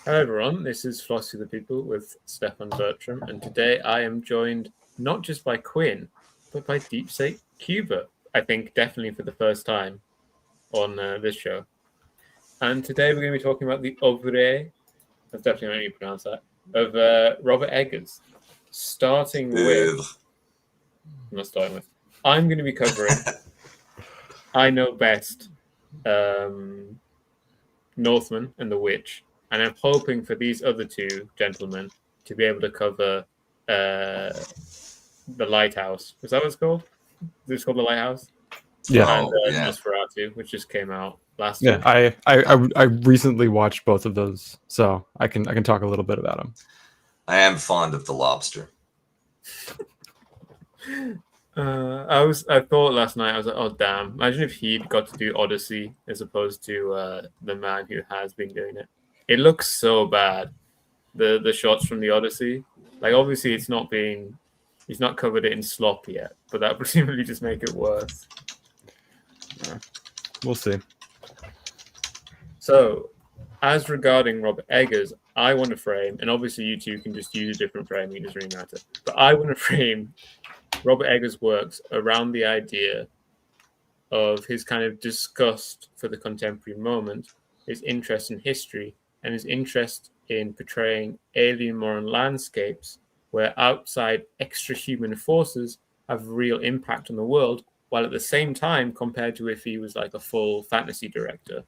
Hello everyone, this is Philosophy of the People with Stefan Bertram, and today I am joined not just by Quinn, but by Deepsake Cuba. I think definitely for the first time on this show. And today we're going to be talking about the Oeuvre, that's definitely how you pronounce that, of Robert Eggers. Starting with, Ugh. I'm not starting with, I'm going to be covering I Know Best, Northman and the Witch, and I'm hoping for these other two gentlemen to be able to cover the Lighthouse. Is that what it's called? Is it called the Lighthouse? Yeah, And Oh, yeah. Nosferatu, which just came out last yeah. year. I recently watched both of those, so I can talk a little bit about them. I am fond of the lobster. I thought last night, I was like, oh damn! Imagine if he'd got to do Odyssey as opposed to the man who has been doing it. It looks so bad. The shots from the Odyssey, like obviously he's not covered it in slop yet, but that presumably just make it worse. We'll see. So, as regarding Robert Eggers, I want to frame, and obviously you two can just use a different framing, it doesn't really matter. But I want to frame Robert Eggers' works around the idea of his kind of disgust for the contemporary moment, his interest in history, and his interest in portraying alien moral landscapes where outside extra-human forces have real impact on the world, while at the same time, compared to if he was like a full fantasy director,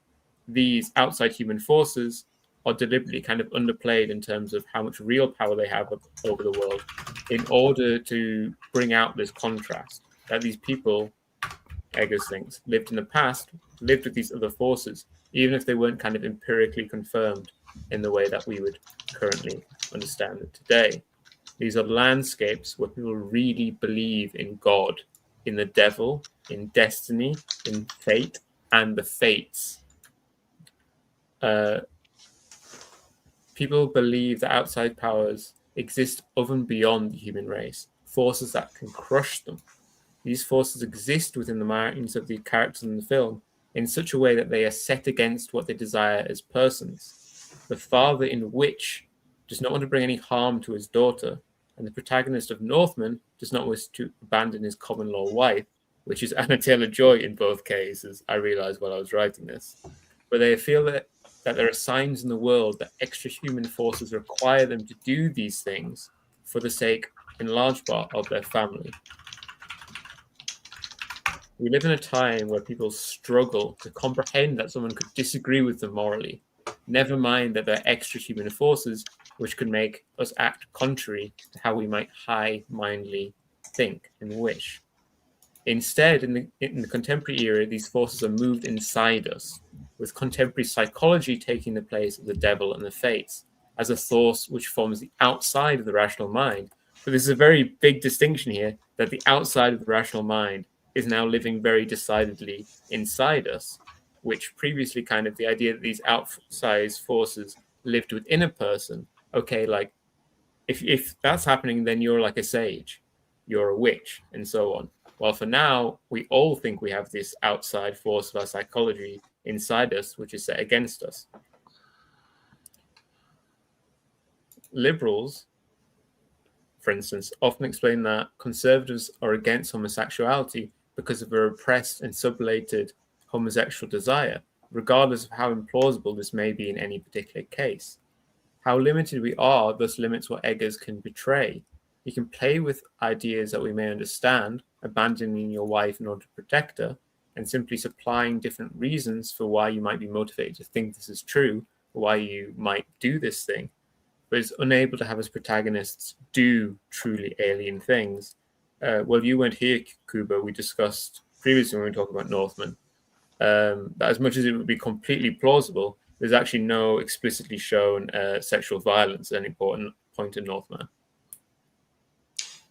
these outside human forces are deliberately kind of underplayed in terms of how much real power they have over the world in order to bring out this contrast that these people, Eggers thinks, lived in the past, lived with these other forces, even if they weren't kind of empirically confirmed in the way that we would currently understand it today. These are landscapes where people really believe in God, in the devil, in destiny, in fate, and the fates. People believe that outside powers exist above and beyond the human race, forces that can crush them. These forces exist within the minds of the characters in the film in such a way that they are set against what they desire as persons. The father in Witch does not want to bring any harm to his daughter, and the protagonist of Northman does not wish to abandon his common law wife, which is Anna Taylor-Joy in both cases, I realized while I was writing this. But they feel that there are signs in the world that extra-human forces require them to do these things for the sake, in large part, of their family. We live in a time where people struggle to comprehend that someone could disagree with them morally, never mind that there are extra-human forces which could make us act contrary to how we might high-mindedly think and wish. Instead, in the contemporary era, these forces are moved inside us, with contemporary psychology taking the place of the devil and the fates as a force which forms the outside of the rational mind. But there's a very big distinction here that the outside of the rational mind is now living very decidedly inside us, which previously kind of the idea that these outside forces lived within a person. Okay, like if that's happening, then you're like a sage, you're a witch, and so on. Well, for now, we all think we have this outside force of our psychology inside us, which is set against us. Liberals, for instance, often explain that conservatives are against homosexuality because of a repressed and sublated homosexual desire, regardless of how implausible this may be in any particular case. How limited we are thus limits what Eggers can betray. You can play with ideas that we may understand, abandoning your wife in order to protect her, and simply supplying different reasons for why you might be motivated to think this is true, or why you might do this thing, but is unable to have as protagonists do truly alien things. Well, you weren't here, Kuba. We discussed previously when we talked about Northman, that as much as it would be completely plausible, there's actually no explicitly shown sexual violence at any important point in Northman.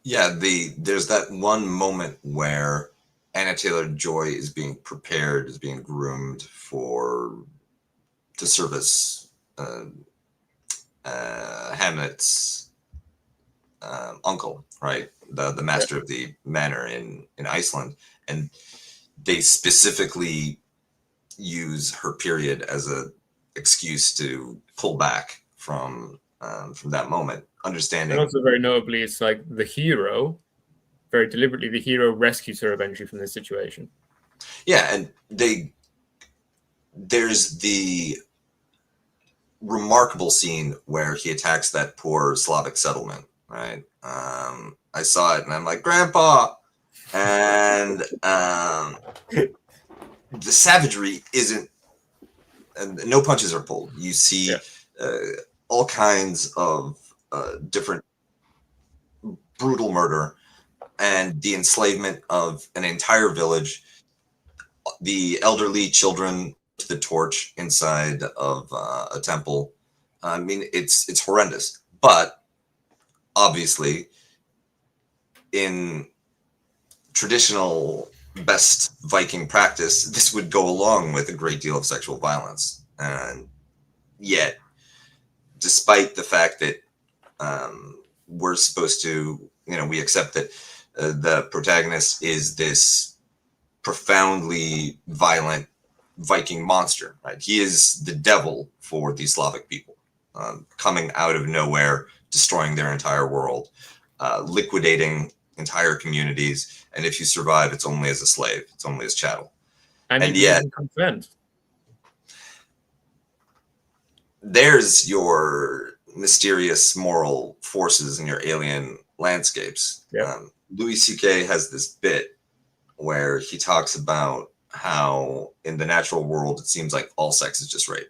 Yeah, there's that one moment where Anna Taylor-Joy is being prepared, is being groomed to service Hamlet's uncle, right? The master of the manor in Iceland, and they specifically use her period as a excuse to pull back from that moment. Understanding, and also very notably, it's like the hero, very deliberately, the hero rescues her eventually from this situation. yeah, and there's the remarkable scene where he attacks that poor Slavic settlement, right? I saw it and I'm like, Grandpa, and the savagery isn't, no punches are pulled. You see all kinds of different brutal murder and the enslavement of an entire village, the elderly, children to the torch inside of a temple. I mean, it's horrendous, but obviously in traditional best Viking practice, this would go along with a great deal of sexual violence. And yet, despite the fact that we're supposed to, we accept that the protagonist is this profoundly violent Viking monster, right? He is the devil for these Slavic people, coming out of nowhere, destroying their entire world, liquidating entire communities, and if you survive, it's only as a slave, it's only as chattel. And yet, consent. There's your mysterious moral forces in your alien landscapes. Louis C.K. has this bit where he talks about how in the natural world it seems like all sex is just rape.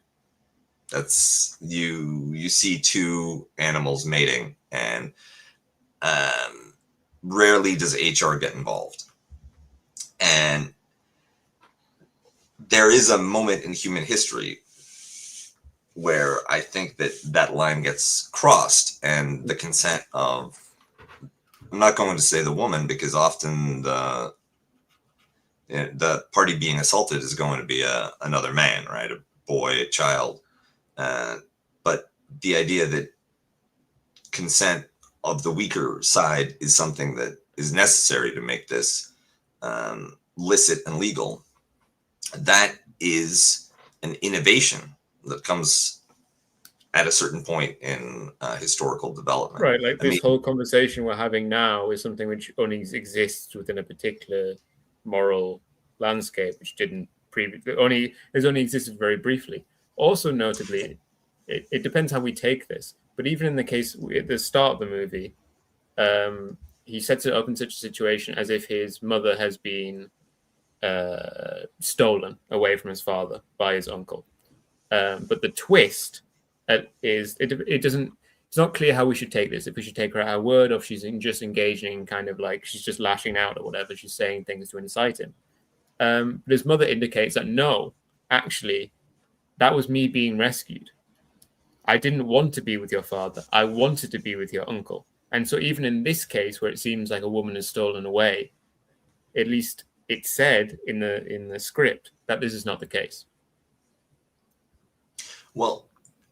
That's you see two animals mating, and rarely does HR get involved. And there is a moment in human history where I think that line gets crossed, and the consent of, I'm not going to say the woman, because often the party being assaulted is going to be another man, right? A boy, a child. But the idea that consent of the weaker side is something that is necessary to make this licit and legal, that is an innovation that comes at a certain point in historical development. Right, like this whole conversation we're having now is something which only exists within a particular moral landscape, which didn't previously, has only existed very briefly. Also, notably, it depends how we take this. But even in the case at the start of the movie, he sets it up in such a situation as if his mother has been stolen away from his father by his uncle. But the twist is it doesn't. It's not clear how we should take this. If we should take her at her word, or if she's just engaging, kind of like she's just lashing out or whatever. She's saying things to incite him. But his mother indicates that no, actually, that was me being rescued. I didn't want to be with your father. I wanted to be with your uncle. And so even in this case, where it seems like a woman is stolen away, at least it's said in the script that this is not the case. Well,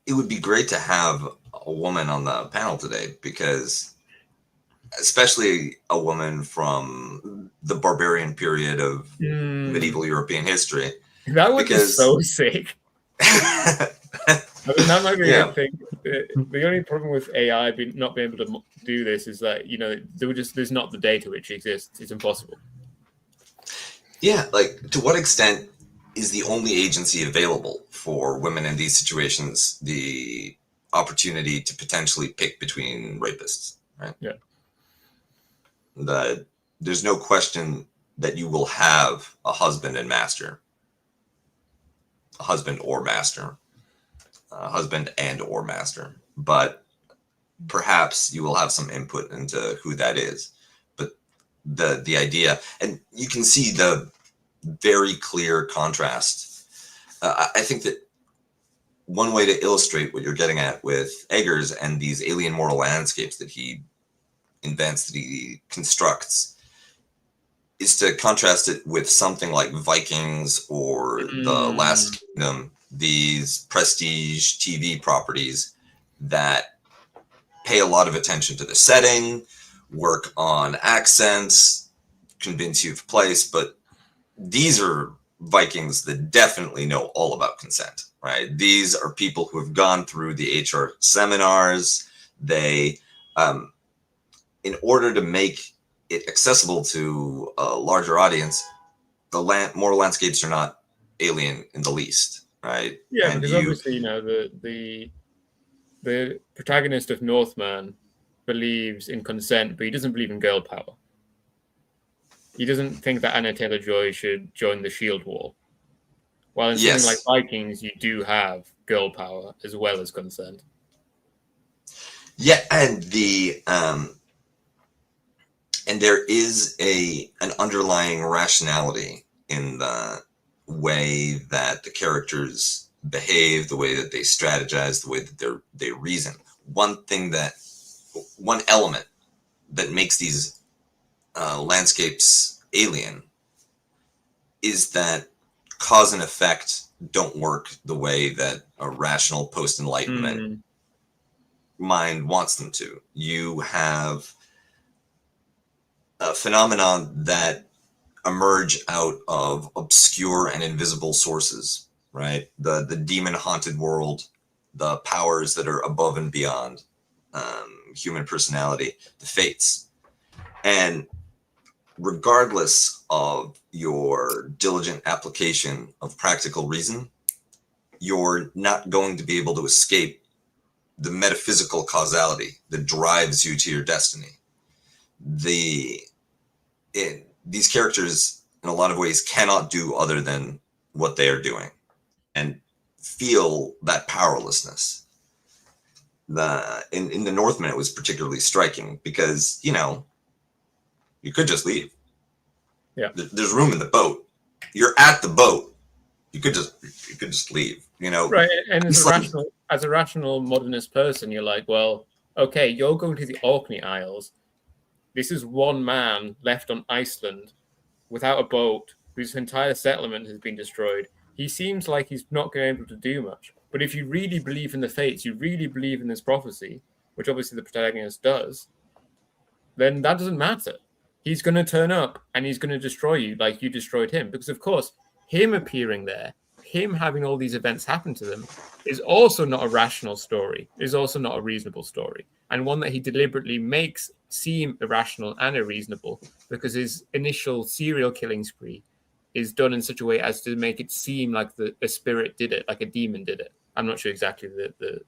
it would be great to have a woman on the panel today, because especially a woman from the barbarian period of medieval European history. That would be so sick. I mean, that might be a thing. The only problem with AI not being able to do this is that, there's not the data which exists. It's impossible. Yeah, like, to what extent is the only agency available for women in these situations the opportunity to potentially pick between rapists, right? Yeah. There's no question that you will have a husband and master. A husband or master. Husband and or master, but perhaps you will have some input into who that is. But the idea, and you can see the very clear contrast. I think that one way to illustrate what you're getting at with Eggers and these alien moral landscapes that he invents, that he constructs, is to contrast it with something like Vikings or The Last Kingdom, these prestige TV properties that pay a lot of attention to the setting, work on accents, convince you of place. But these are Vikings that definitely know all about consent. right? These are people who have gone through the HR seminars. They, in order to make it accessible to a larger audience, the moral landscapes are not alien in the least, right? Yeah, And because obviously, the protagonist of Northman believes in consent, but he doesn't believe in girl power. He doesn't think that Anna Taylor-Joy should join the Shield Wall. While in something like yes, Vikings, you do have girl power as well as consent. yeah, and there is an underlying rationality in the way that the characters behave, the way that they strategize, the way that they reason. One element that makes these landscapes alien is that cause and effect don't work the way that a rational post-enlightenment mind wants them to. You have a phenomenon that emerge out of obscure and invisible sources, right? The demon haunted world, the powers that are above and beyond human personality, the fates. And regardless of your diligent application of practical reason, you're not going to be able to escape the metaphysical causality that drives you to your destiny. These characters, in a lot of ways, cannot do other than what they are doing and feel that powerlessness. In the Northman, it was particularly striking because, you could just leave. Yeah. There's room in the boat. You're at the boat. You could just leave, Right. And as It's a rational modernist person, you're like, well, okay, you're going to the Orkney Isles. This is one man left on Iceland without a boat, whose entire settlement has been destroyed. He seems like he's not going to be able to do much. But if you really believe in the fates, you really believe in this prophecy, which obviously the protagonist does, then that doesn't matter. He's going to turn up and he's going to destroy you like you destroyed him. Because, of course, him appearing there, him having all these events happen to them, is also not a rational story, is also not a reasonable story, and one that he deliberately makes seem irrational and unreasonable because his initial serial killing spree is done in such a way as to make it seem like a spirit did it, like a demon did it. I'm not sure exactly the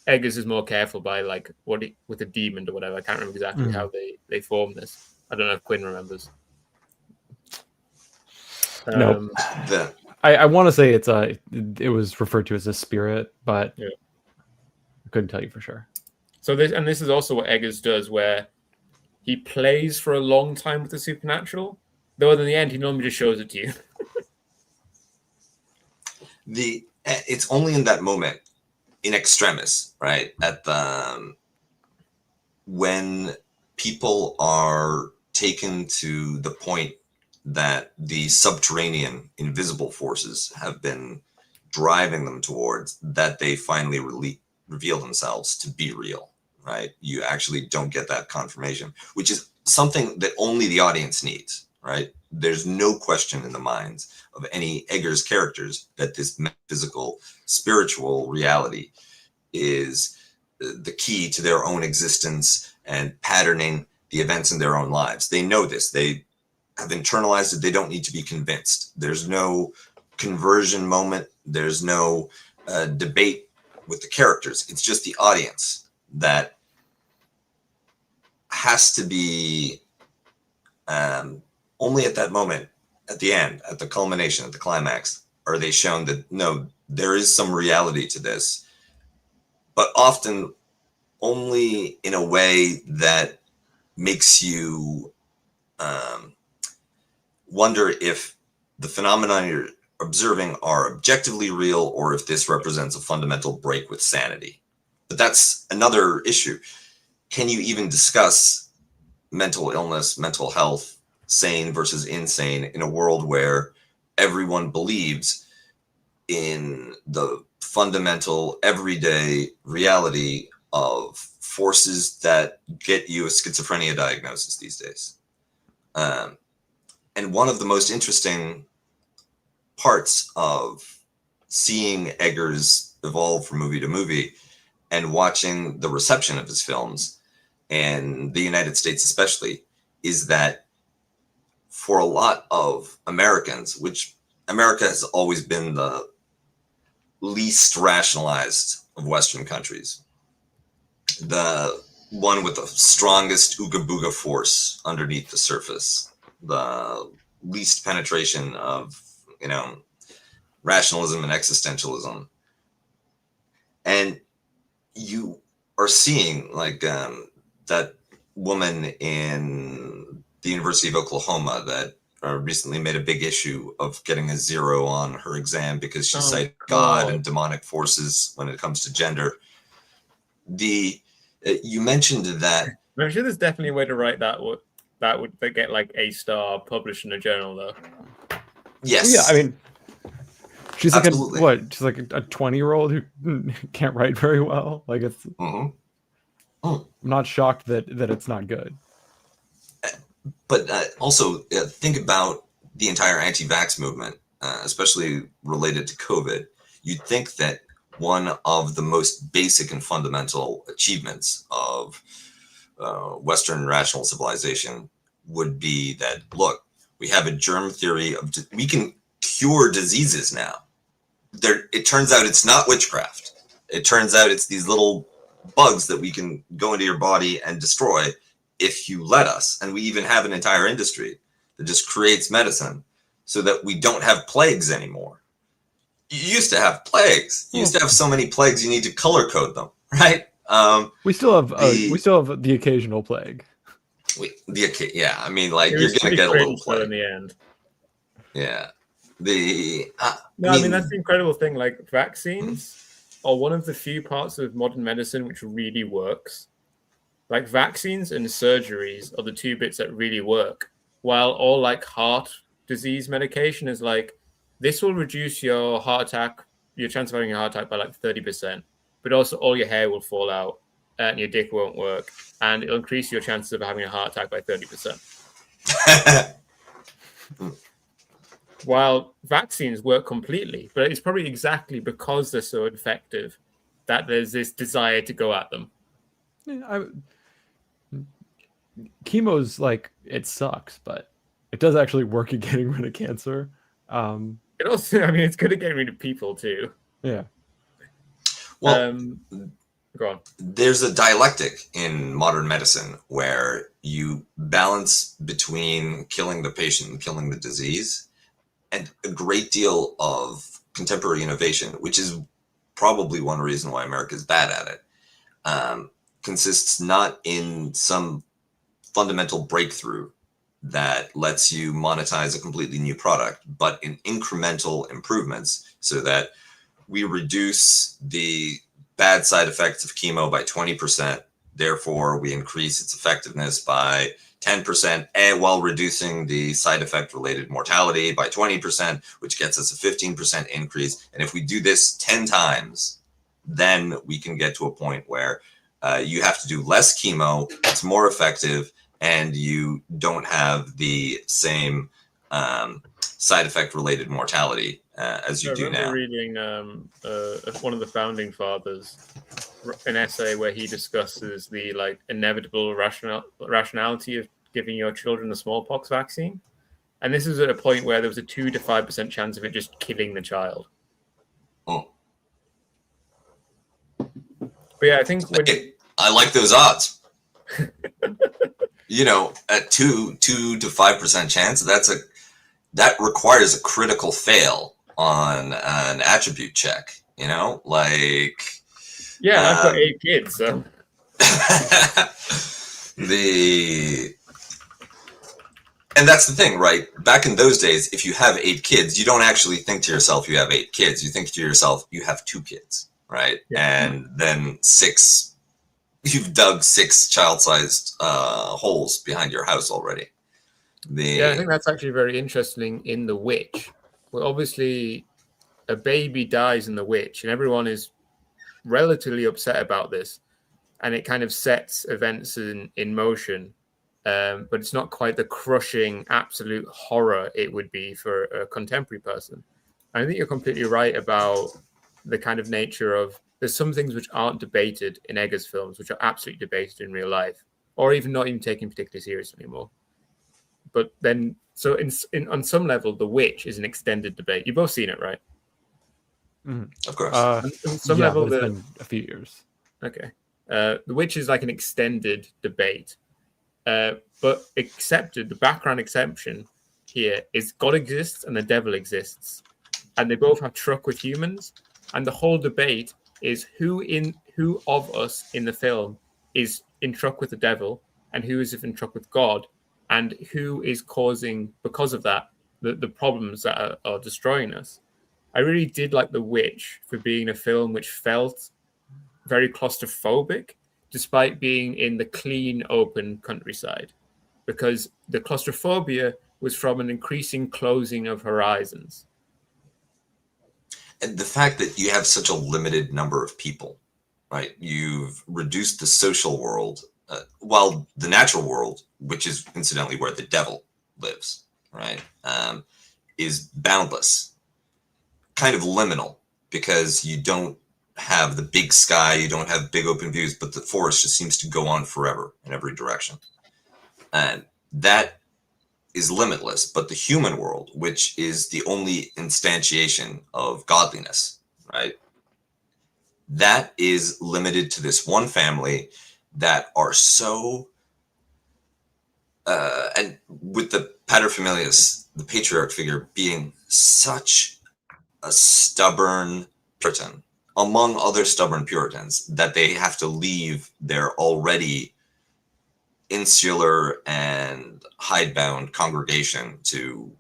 Eggers is more careful by like with a demon or whatever. I can't remember exactly how they form this. I don't know if Quinn remembers. No, I want to say it was referred to as a spirit, but yeah. I couldn't tell you for sure. So this is also what Eggers does, where he plays for a long time with the supernatural, though in the end he normally just shows it to you. It's only in that moment, in extremis, right? At when people are taken to the point that the subterranean invisible forces have been driving them towards, that they finally reveal themselves to be real, right? You actually don't get that confirmation, which is something that only the audience needs, right? There's no question in the minds of any Eggers characters that this metaphysical, spiritual reality is the key to their own existence and patterning the events in their own lives. They know this. They have internalized it. They don't need to be convinced. There's no conversion moment. There's no debate with the characters. It's just the audience that has to be only at that moment, at the end, at the culmination, at the climax, are they shown that, no, there is some reality to this, but often only in a way that makes you wonder if the phenomena you're observing are objectively real or if this represents a fundamental break with sanity. But that's another issue. Can you even discuss mental illness, mental health, sane versus insane, in a world where everyone believes in the fundamental everyday reality of forces that get you a schizophrenia diagnosis these days? And one of the most interesting parts of seeing Eggers evolve from movie to movie and watching the reception of his films, and the United States especially, is that for a lot of Americans, which America has always been the least rationalized of Western countries, the one with the strongest ooga booga force underneath the surface, the least penetration of, rationalism and existentialism. And you are seeing like that woman in the University of Oklahoma that recently made a big issue of getting a 0 on her exam because she cited God and demonic forces when it comes to gender. You mentioned that. I'm sure there's definitely a way to write that would get like a star published in a journal, though. Yes. Yeah, I mean, she's like Absolutely. she's like a 20-year-old who can't write very well. Like it's. I'm not shocked that it's not good. But also think about the entire anti-vax movement, especially related to COVID. You'd think that one of the most basic and fundamental achievements of Western rational civilization would be that, look, we have a germ theory of we can cure diseases now. It turns out it's not witchcraft. It turns out it's these little bugs that we can go into your body and destroy if you let us. And we even have an entire industry that just creates medicine so that we don't have plagues anymore. You used to have plagues. You used to have so many plagues you need to color code them, right? We still have the occasional plague. Yeah, I mean, like, you're gonna get a little plague in the end. Yeah. I mean that's the incredible thing. Like, vaccines are one of the few parts of modern medicine which really works. Like, vaccines and surgeries are the two bits that really work. While all like heart disease medication is like, this will reduce your chance of having a heart attack by like 30%, but also all your hair will fall out and your dick won't work, and it'll increase your chances of having a heart attack by 30%. While vaccines work completely, but it's probably exactly because they're so effective that there's this desire to go at them. Chemo's like, it sucks, but it does actually work at getting rid of cancer. It also, I mean, it's good at getting rid of people too. Yeah. Well, go on. There's a dialectic in modern medicine where you balance between killing the patient and killing the disease. And a great deal of contemporary innovation, which is probably one reason why America is bad at it, consists not in some fundamental breakthrough that lets you monetize a completely new product, but in incremental improvements so that we reduce the bad side effects of chemo by 20%. Therefore, we increase its effectiveness by 10%, and while reducing the side effect related mortality by 20%, which gets us a 15% increase. And if we do this 10 times, then we can get to a point where you have to do less chemo, it's more effective, and you don't have the same side effect related mortality as you do now. I remember reading one of the founding fathers, an essay where he discusses the like inevitable rationality of giving your children the smallpox vaccine, and this is at a point where there was a 2 to 5% chance of it just killing the child. Oh. But yeah, I think I like those odds. At 2 to 5% chance, that requires a critical fail on an attribute check. Yeah, I've got 8 kids, so and that's the thing, right? Back in those days, if you have 8 kids, you don't actually think to yourself you have 8 kids. You think to yourself you have 2 kids, right? Yeah. And then 6, you've dug 6 child-sized holes behind your house already. Yeah, I think that's actually very interesting in The Witch. Well, obviously, a baby dies in The Witch, and everyone is relatively upset about this, and it kind of sets events in motion, but it's not quite the crushing absolute horror it would be for a contemporary person. I think you're completely right about the kind of nature of there's some things which aren't debated in Eggers films, which are absolutely debated in real life, or even not even taken particularly seriously anymore. But then, so on some level, The Witch is an extended debate. You've both seen it, right? Of course. On some yeah, level, but it's been a few years. Okay. The Witch is like an extended debate. But accepted, the background exception here is God exists and the devil exists. And they both have truck with humans. And the whole debate is who of us in the film is in truck with the devil and who is in truck with God, and who is causing, because of that, the problems that are destroying us. I really did like The Witch for being a film which felt very claustrophobic, despite being in the clean, open countryside, because the claustrophobia was from an increasing closing of horizons. And the fact that you have such a limited number of people, right? You've reduced the social world, while the natural world, which is incidentally where the devil lives, right, is boundless, kind of liminal, because you don't have the big sky, you don't have big open views, but the forest just seems to go on forever in every direction. And that is limitless. But the human world, which is the only instantiation of godliness, right, that is limited to this one family that are so and with the paterfamilias, the patriarch figure, being such a stubborn Puritan, among other stubborn Puritans, that they have to leave their already insular and hidebound congregation to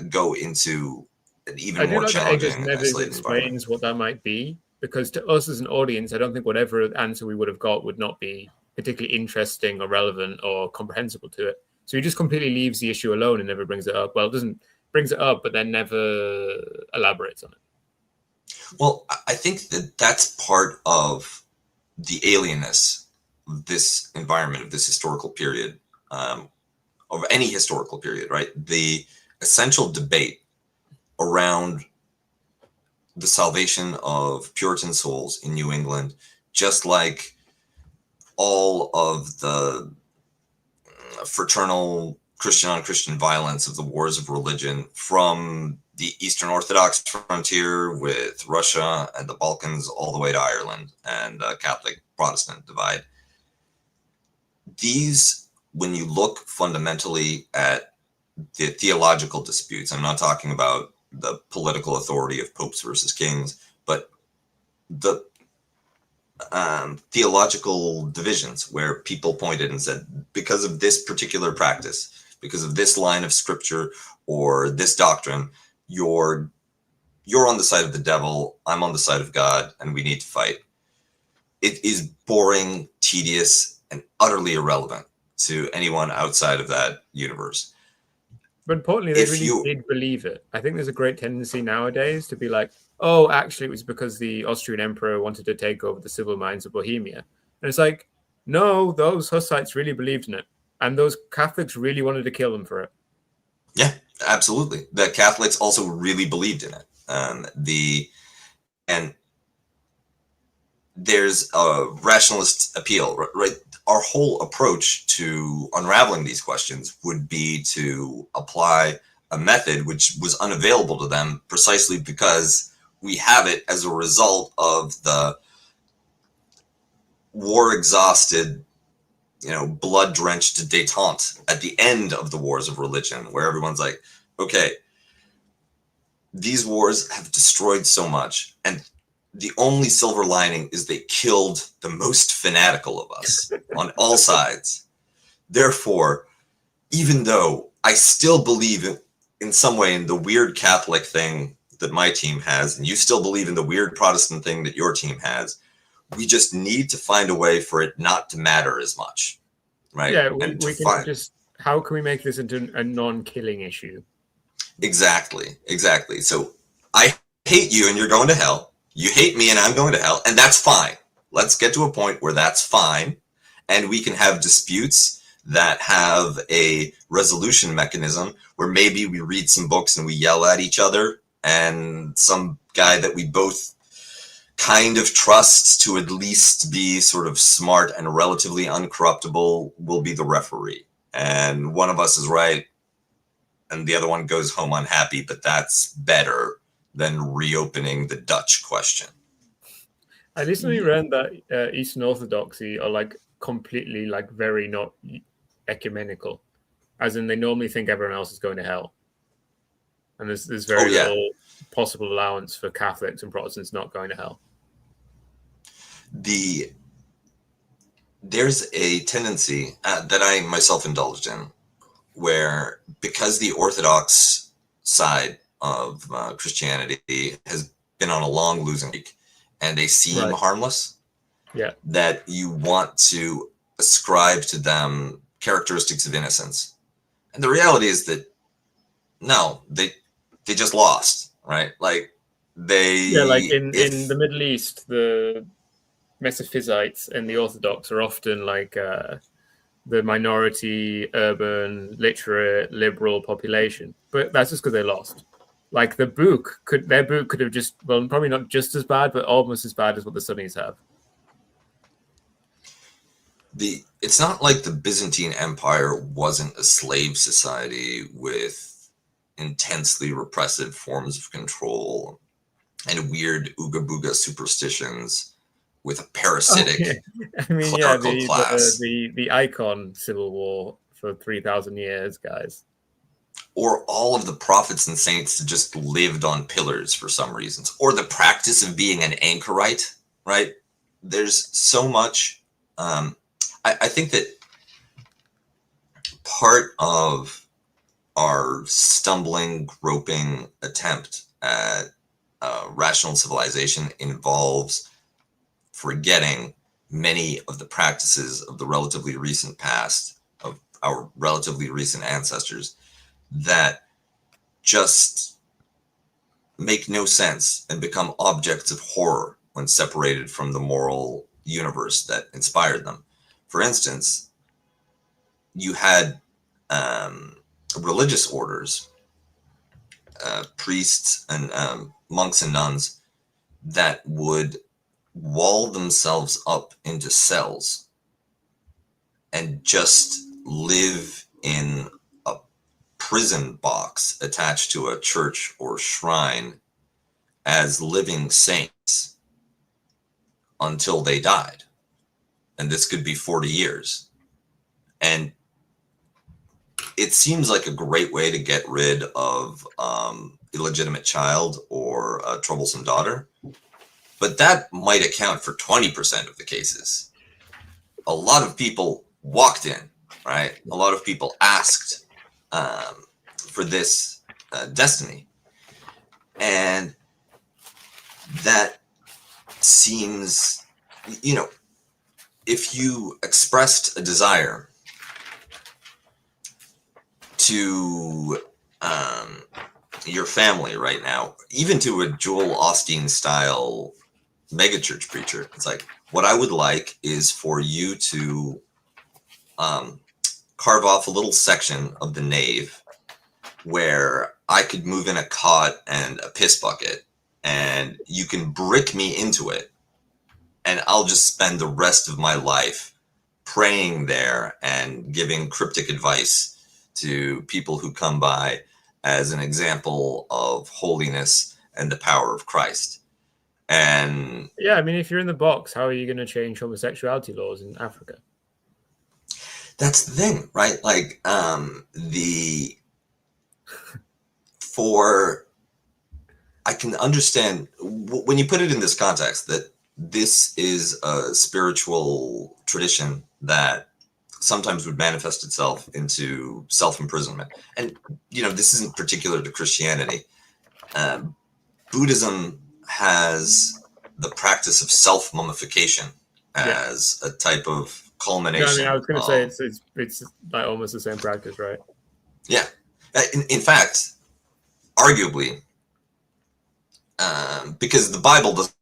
go into an even more challenging, never explains what that might be, because to us as an audience, I don't think whatever answer we would have got would not be particularly interesting or relevant or comprehensible to it. So he just completely leaves the issue alone and never brings it up. Well, it doesn't brings it up, but then never elaborates on it. Well, I think that that's part of the alienness of this environment, of this historical period, of any historical period, right? The essential debate around the salvation of Puritan souls in New England, just like all of the fraternal Christian on Christian violence of the wars of religion from the Eastern Orthodox frontier with Russia and the Balkans all the way to Ireland and Catholic Protestant divide. These, when you look fundamentally at the theological disputes, I'm not talking about the political authority of popes versus kings, but the theological divisions where people pointed and said, because of this particular practice, because of this line of scripture or this doctrine, you're on the side of the devil, I'm on the side of God, and we need to fight. It is boring, tedious, and utterly irrelevant to anyone outside of that universe. But importantly, they really did believe it. I think there's a great tendency nowadays to be like, oh, actually, it was because the Austrian emperor wanted to take over the silver mines of Bohemia. And it's like, no, those Hussites really believed in it. And those Catholics really wanted to kill them for it. Yeah, absolutely. The Catholics also really believed in it. And there's a rationalist appeal, right? Our whole approach to unraveling these questions would be to apply a method which was unavailable to them precisely because we have it as a result of the war-exhausted, blood-drenched détente at the end of the wars of religion, where everyone's like, okay, these wars have destroyed so much, and the only silver lining is they killed the most fanatical of us on all sides. Therefore, even though I still believe in some way in the weird Catholic thing that my team has, and you still believe in the weird Protestant thing that your team has, we just need to find a way for it not to matter as much, right? Yeah, we can just, how can we make this into a non-killing issue? Exactly. So I hate you and you're going to hell. You hate me and I'm going to hell, and that's fine. Let's get to a point where that's fine, and we can have disputes that have a resolution mechanism where maybe we read some books and we yell at each other and some guy that we both kind of trust to at least be sort of smart and relatively uncorruptible will be the referee. And one of us is right and the other one goes home unhappy, but that's better than reopening the Dutch question. I recently read that Eastern Orthodoxy are like completely like very not ecumenical, as in they normally think everyone else is going to hell, and there's very little possible allowance for Catholics and Protestants not going to hell. There's a tendency that I myself indulged in, where because the Orthodox side of Christianity has been on a long losing streak, and they seem harmless, that you want to ascribe to them characteristics of innocence. And the reality is that no, they just lost, right? Like like in the Middle East, the Metaphysites and the Orthodox are often like the minority, urban, literate, liberal population, but that's just because they lost. Like their book could have just, well, probably not just as bad, but almost as bad as what the Sunnis have. It's not like the Byzantine Empire wasn't a slave society with intensely repressive forms of control and weird ooga booga superstitions with a parasitic clerical class. The icon civil war for 3,000 years, guys. Or all of the prophets and saints just lived on pillars for some reasons. Or the practice of being an anchorite, right? There's so much. I think that part of our stumbling, groping attempt at rational civilization involves forgetting many of the practices of the relatively recent past, of our relatively recent ancestors, that just make no sense and become objects of horror when separated from the moral universe that inspired them. For instance, you had religious orders, priests and monks and nuns that would wall themselves up into cells and just live in a prison box attached to a church or shrine as living saints until they died. And this could be 40 years. And it seems like a great way to get rid of illegitimate child or a troublesome daughter. But that might account for 20% of the cases. A lot of people walked in, right? A lot of people asked for this destiny. And that seems, if you expressed a desire to your family right now, even to a Joel Osteen style megachurch preacher, it's like, what I would like is for you to carve off a little section of the nave where I could move in a cot and a piss bucket, and you can brick me into it, and I'll just spend the rest of my life praying there and giving cryptic advice to people who come by as an example of holiness and the power of Christ. And yeah, I mean, if you're in the box, how are you going to change homosexuality laws in Africa? That's the thing, right? Like, I can understand when you put it in this context that this is a spiritual tradition that sometimes would manifest itself into self-imprisonment. And, this isn't particular to Christianity. Buddhism has the practice of self-mummification as a type of culmination. I was going to say it's like almost the same practice, right? Yeah. In fact, arguably, because the Bible doesn't,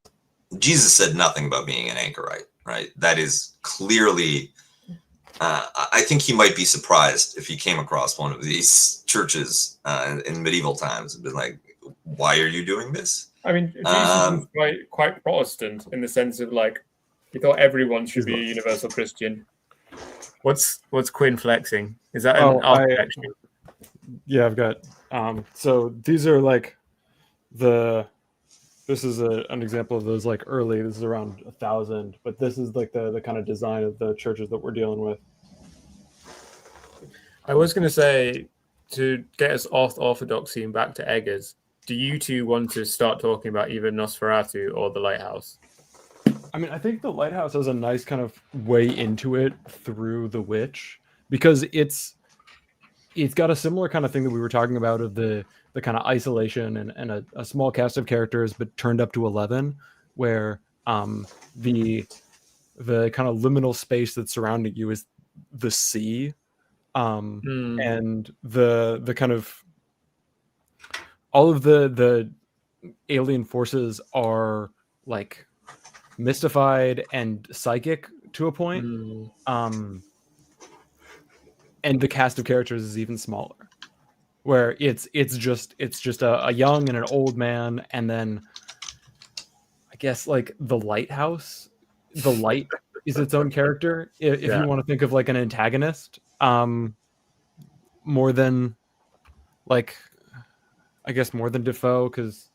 Jesus said nothing about being an anchorite, right? That is clearly, I think he might be surprised if he came across one of these churches in medieval times and been like, why are you doing this? I mean, Jesus was quite Protestant in the sense of like he thought everyone should be a universal Christian. What's Quinn flexing? Is that an architecture? Yeah, I've got. So these are like this is an example of those like early. This is around 1000, but this is like the kind of design of the churches that we're dealing with. I was going to say, to get us off orthodoxy and back to Eggers, do you two want to start talking about either Nosferatu or the Lighthouse? I mean, I think the Lighthouse has a nice kind of way into it through the Witch, because it's got a similar kind of thing that we were talking about of the kind of isolation and a small cast of characters, but turned up to 11, where the kind of liminal space that's surrounding you is the sea. And the kind of all of the alien forces are like mystified and psychic to a point. And the cast of characters is even smaller, where it's just a young and an old man, and then I guess like the lighthouse, the light is its own character if you want to think of like an antagonist. More than like, I guess more than Defoe, because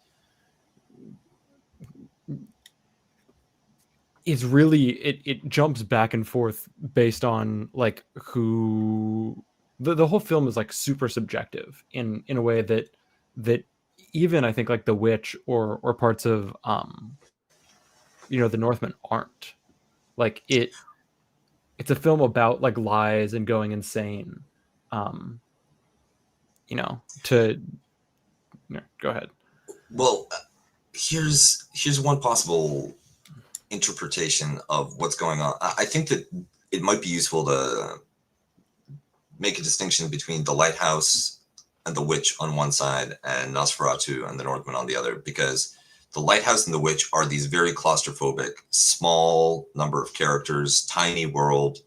it's really it jumps back and forth based on like who the whole film is like super subjective in a way that even I think like The Witch or parts of the Northman aren't. Like it's a film about like lies and going insane. Go ahead. Well, here's one possible interpretation of what's going on. I think that it might be useful to make a distinction between the Lighthouse and the Witch on one side and Nosferatu and the Northman on the other, because the Lighthouse and the Witch are these very claustrophobic, small number of characters, tiny world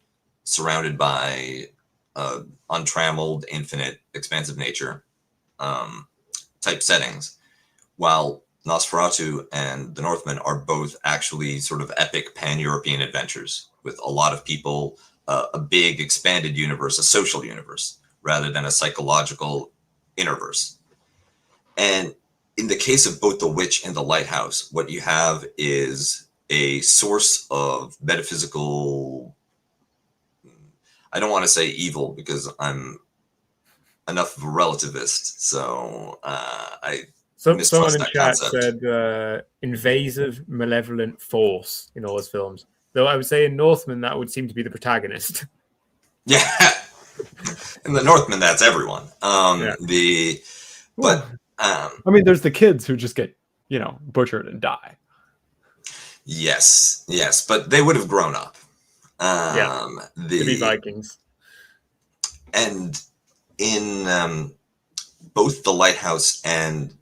surrounded by untrammeled, infinite, expansive nature type settings, while Nosferatu and the Northman are both actually sort of epic pan-European adventures with a lot of people, a big expanded universe, a social universe, rather than a psychological innerverse. And in the case of both the Witch and the Lighthouse, what you have is a source of metaphysical, I don't want to say evil because I'm enough of a relativist, so someone in chat said invasive, malevolent force in all his films. Though I would say in Northman that would seem to be the protagonist. Yeah, in the Northman that's everyone. I mean, there's the kids who just get butchered and die. Yes, but they would have grown up. To be Vikings. And in both the Lighthouse and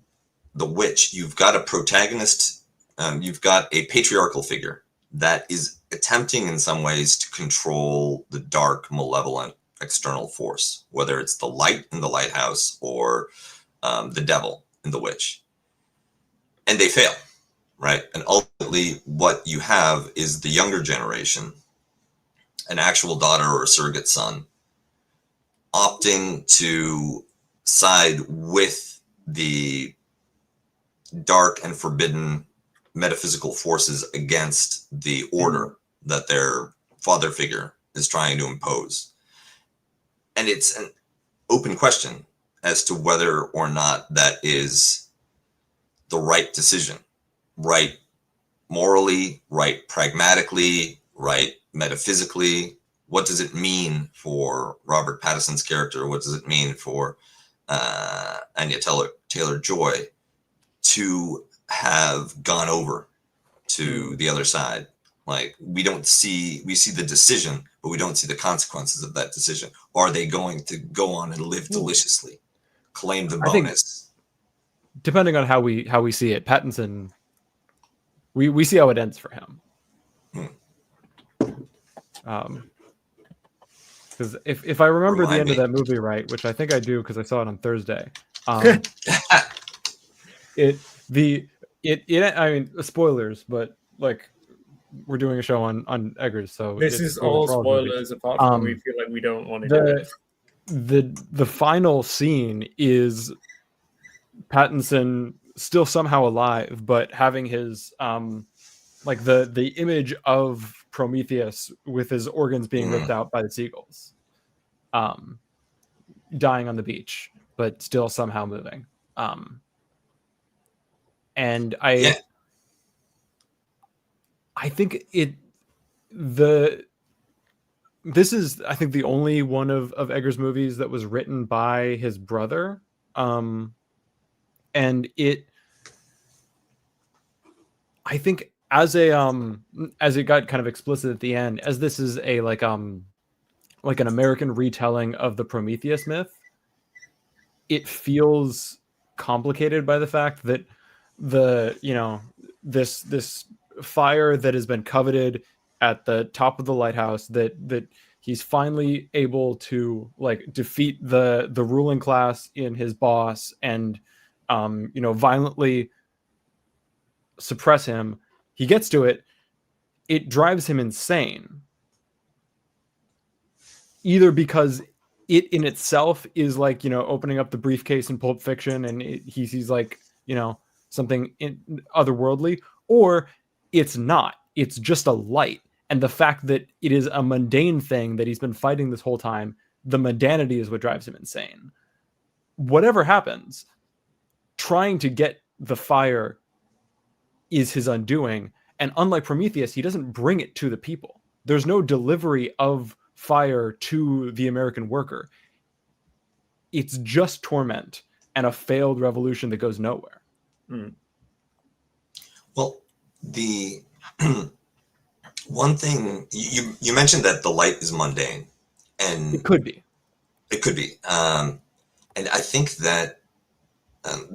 the Witch, you've got a protagonist, you've got a patriarchal figure that is attempting in some ways to control the dark, malevolent external force, whether it's the light in the Lighthouse or the devil in the Witch. And they fail, right? And ultimately what you have is the younger generation, an actual daughter or a surrogate son, opting to side with the dark and forbidden metaphysical forces against the order that their father figure is trying to impose. And it's an open question as to whether or not that is the right decision, right morally, right pragmatically, right metaphysically. What does it mean for Robert Pattinson's character? What does it mean for Anya Taylor-Joy to have gone over to the other side? Like, we see the decision, but we don't see the consequences of that decision. Are they going to go on and live deliciously, claim the bonus? Depending on how we see it, Pattinson, we see how it ends for him. Because if I remember the end of that movie right, which I think I do because I saw it on Thursday, it the it I mean spoilers, but like we're doing a show on Eggers, so This it's is spoilers all for all the movies. spoilers apart from when we Um, feel like we don't want to do it. the final scene is Pattinson still somehow alive, but having his like the image of Prometheus with his organs being ripped out by the seagulls, dying on the beach, but still somehow moving. And Yeah. I think this is I think the only one of Eggers' movies that was written by his brother. And I think as it got kind of explicit at the end, as this is a like an American retelling of the Prometheus myth, it feels complicated by the fact that this fire that has been coveted at the top of the lighthouse, that he's finally able to like defeat the ruling class in his boss and violently suppress him. He gets to it. It drives him insane. Either because it in itself is like, opening up the briefcase in Pulp Fiction and he sees like, something otherworldly, or it's not. It's just a light. And the fact that it is a mundane thing that he's been fighting this whole time, the mundanity is what drives him insane. Whatever happens, trying to get the fire is his undoing. And unlike Prometheus, he doesn't bring it to the people. There's no delivery of fire to the American worker. It's just torment and a failed revolution that goes nowhere. Well, the one thing you mentioned that the light is mundane, and it could be. And I think that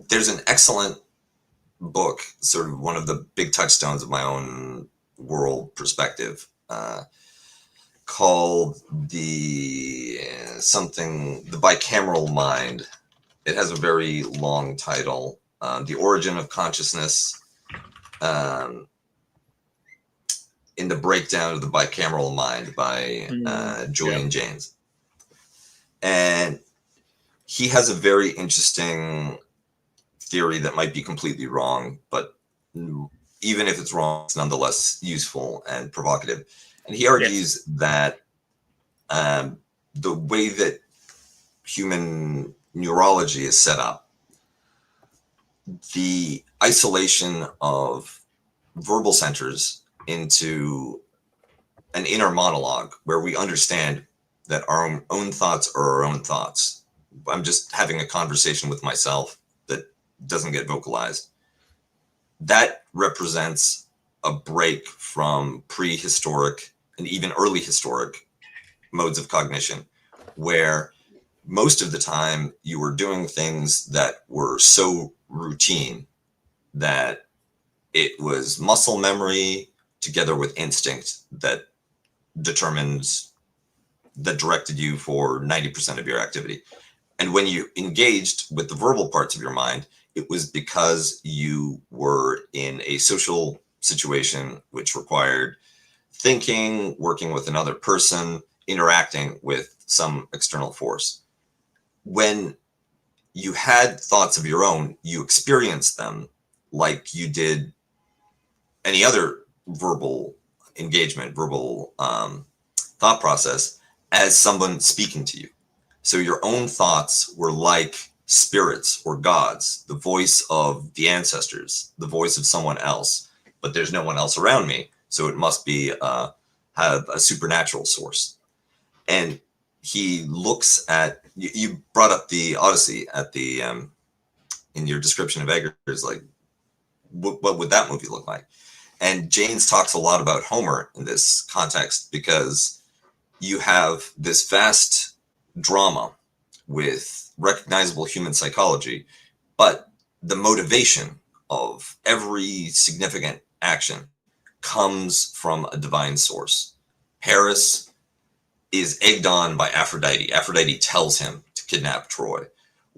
there's an excellent book, sort of one of the big touchstones of my own world perspective, called the Bicameral Mind. It has a very long title, The Origin of Consciousness, in the Breakdown of the Bicameral Mind by Julian Jaynes. And he has a very interesting theory that might be completely wrong, but even if it's wrong, it's nonetheless useful and provocative. And he argues that the way that human neurology is set up, the isolation of verbal centers into an inner monologue where we understand that our own thoughts are our own thoughts. I'm just having a conversation with myself that doesn't get vocalized. That represents a break from prehistoric and even early historic modes of cognition, where most of the time you were doing things that were so routine that it was muscle memory together with instinct that directed you for 90% of your activity. And when you engaged with the verbal parts of your mind, it was because you were in a social situation which required thinking, working with another person, interacting with some external force. When you had thoughts of your own, you experienced them like you did any other verbal engagement, verbal thought process, as someone speaking to you. So your own thoughts were like spirits or gods, the voice of the ancestors, the voice of someone else, but there's no one else around me. So it must be have a supernatural source. And he looks at, you brought up the Odyssey at the in your description of Eggers, like what would that movie look like? And Jaynes talks a lot about Homer in this context, because you have this vast drama with recognizable human psychology, but the motivation of every significant action comes from a divine source. Paris is egged on by Aphrodite. Aphrodite tells him to kidnap Troy.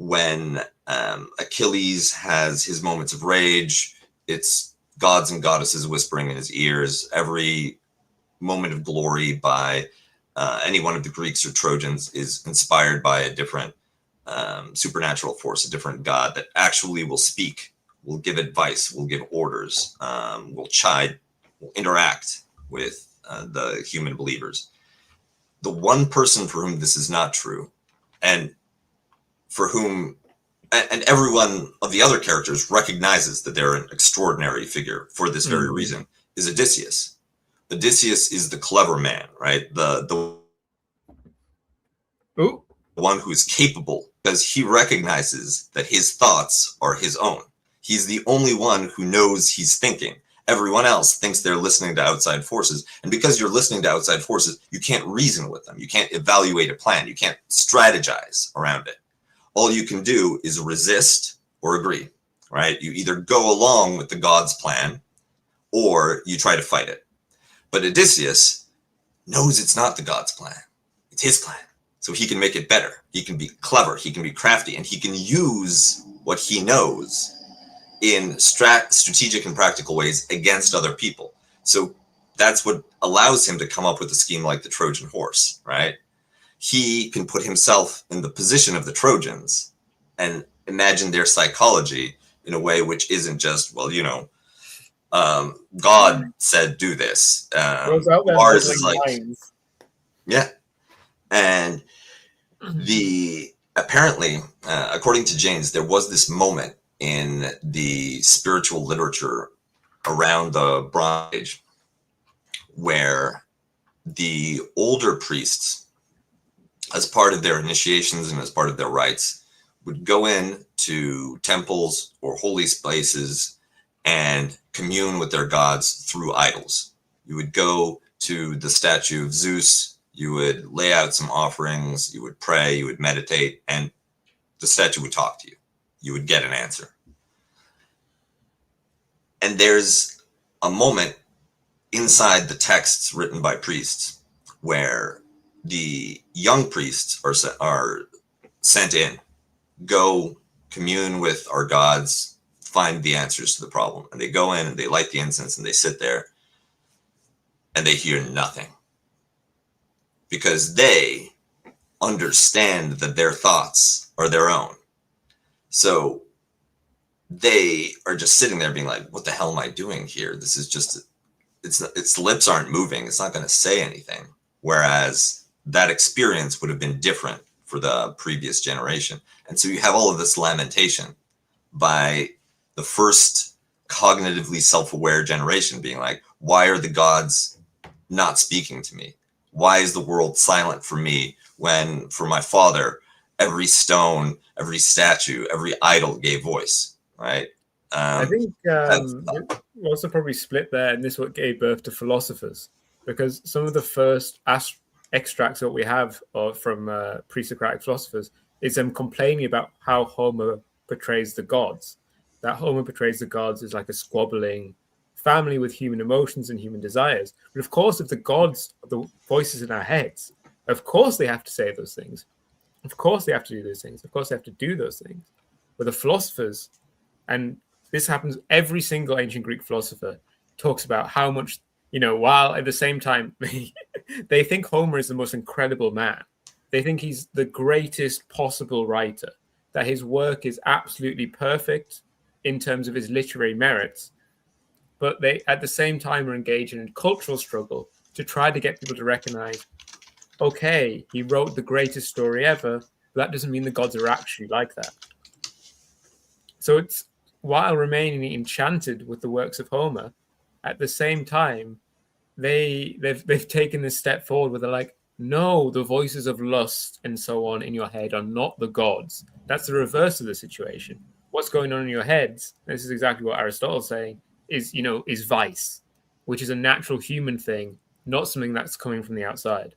when Achilles has his moments of rage, it's gods and goddesses whispering in his ears. Every moment of glory by any one of the Greeks or Trojans is inspired by a different supernatural force, a different god that actually will speak, will give advice, will give orders, will chide, will interact with the human believers. The one person for whom this is not true, and for whom, and every one of the other characters recognizes that they're an extraordinary figure for this very reason, is Odysseus. Odysseus is the clever man, right? The one who is capable, because he recognizes that his thoughts are his own. He's the only one who knows he's thinking. Everyone else thinks they're listening to outside forces. And because you're listening to outside forces, you can't reason with them. You can't evaluate a plan. You can't strategize around it. All you can do is resist or agree, right? You either go along with the god's plan or you try to fight it. But Odysseus knows it's not the god's plan. It's his plan. So he can make it better. He can be clever. He can be crafty. And he can use what he knows in strategic and practical ways against other people. So that's what allows him to come up with a scheme like the Trojan horse, right? He can put himself in the position of the Trojans and imagine their psychology in a way which isn't just, well, you know, God said do this. Ours is like, yeah. And apparently, according to James, there was this moment in the spiritual literature around the Bronze Age where the older priests, as part of their initiations and as part of their rites, would go in to temples or holy places and commune with their gods through idols. You would go to the statue of Zeus, you would lay out some offerings, you would pray, you would meditate, and the statue would talk to you. You would get an answer. And there's a moment inside the texts written by priests where the young priests are sent in, go commune with our gods, find the answers to the problem. And they go in and they light the incense and they sit there and they hear nothing. Because they understand that their thoughts are their own. So they are just sitting there being like, what the hell am I doing here? This is just, its lips aren't moving. It's not going to say anything. Whereas that experience would have been different for the previous generation. And so you have all of this lamentation by the first cognitively self-aware generation being like, why are the gods not speaking to me? Why is the world silent for me when for my father, every stone, every statue, every idol gave voice, right? I think we also probably split there, and this is what gave birth to philosophers, because some of the first extracts that we have from pre-Socratic philosophers is them complaining about how Homer portrays the gods. That Homer portrays the gods as like a squabbling family with human emotions and human desires. But of course, if the gods are the voices in our heads, of course they have to say those things. Of course they have to do those things. Of course they have to do those things. But the philosophers, and this happens, every single ancient Greek philosopher talks about how much, while at the same time, they think Homer is the most incredible man. They think he's the greatest possible writer, that his work is absolutely perfect in terms of his literary merits. But they, at the same time, are engaged in a cultural struggle to try to get people to recognize, okay, he wrote the greatest story ever, but that doesn't mean the gods are actually like that. So it's, while remaining enchanted with the works of Homer, at the same time, they've taken this step forward where they're like, no, the voices of lust and so on in your head are not the gods. That's the reverse of the situation. What's going on in your heads, this is exactly what Aristotle's saying, is vice, which is a natural human thing, not something that's coming from the outside.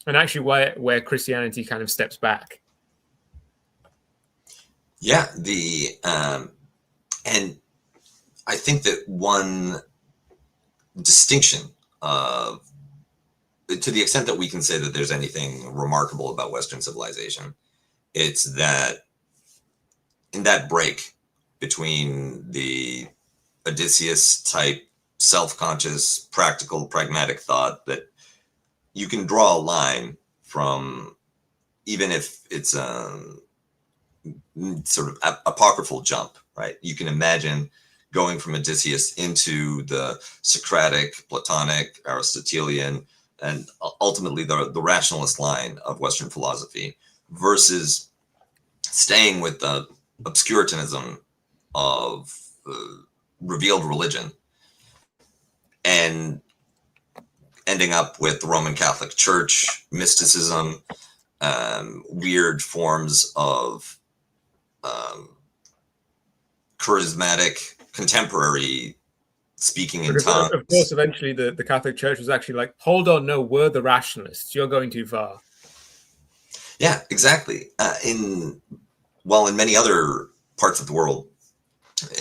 And actually where Christianity kind of steps back. Yeah, and I think that one distinction of, to the extent that we can say that there's anything remarkable about Western civilization, it's that in that break between the Odysseus type, self-conscious, practical, pragmatic thought, that you can draw a line from, even if it's sort of apocryphal jump, right? You can imagine going from Odysseus into the Socratic, Platonic, Aristotelian, and ultimately the rationalist line of Western philosophy, versus staying with the obscurantism of revealed religion and ending up with the Roman Catholic Church, mysticism, weird forms of charismatic contemporary speaking in tongues. Of course, eventually the Catholic Church was actually like, hold on, no, we're the rationalists. You're going too far. Yeah, exactly. In many other parts of the world,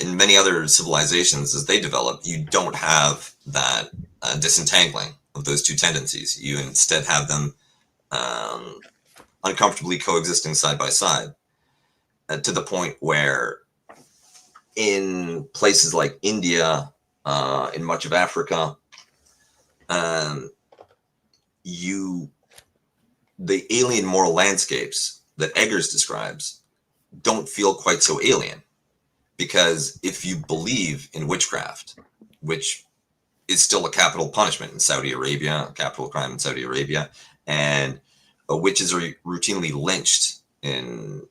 in many other civilizations, as they develop, you don't have that disentangling of those two tendencies. You instead have them uncomfortably coexisting side by side, to the point where in places like India, in much of Africa, the alien moral landscapes that Eggers describes don't feel quite so alien, because if you believe in witchcraft, which is still a capital punishment in Saudi Arabia, a capital crime in Saudi Arabia, and witches are routinely lynched in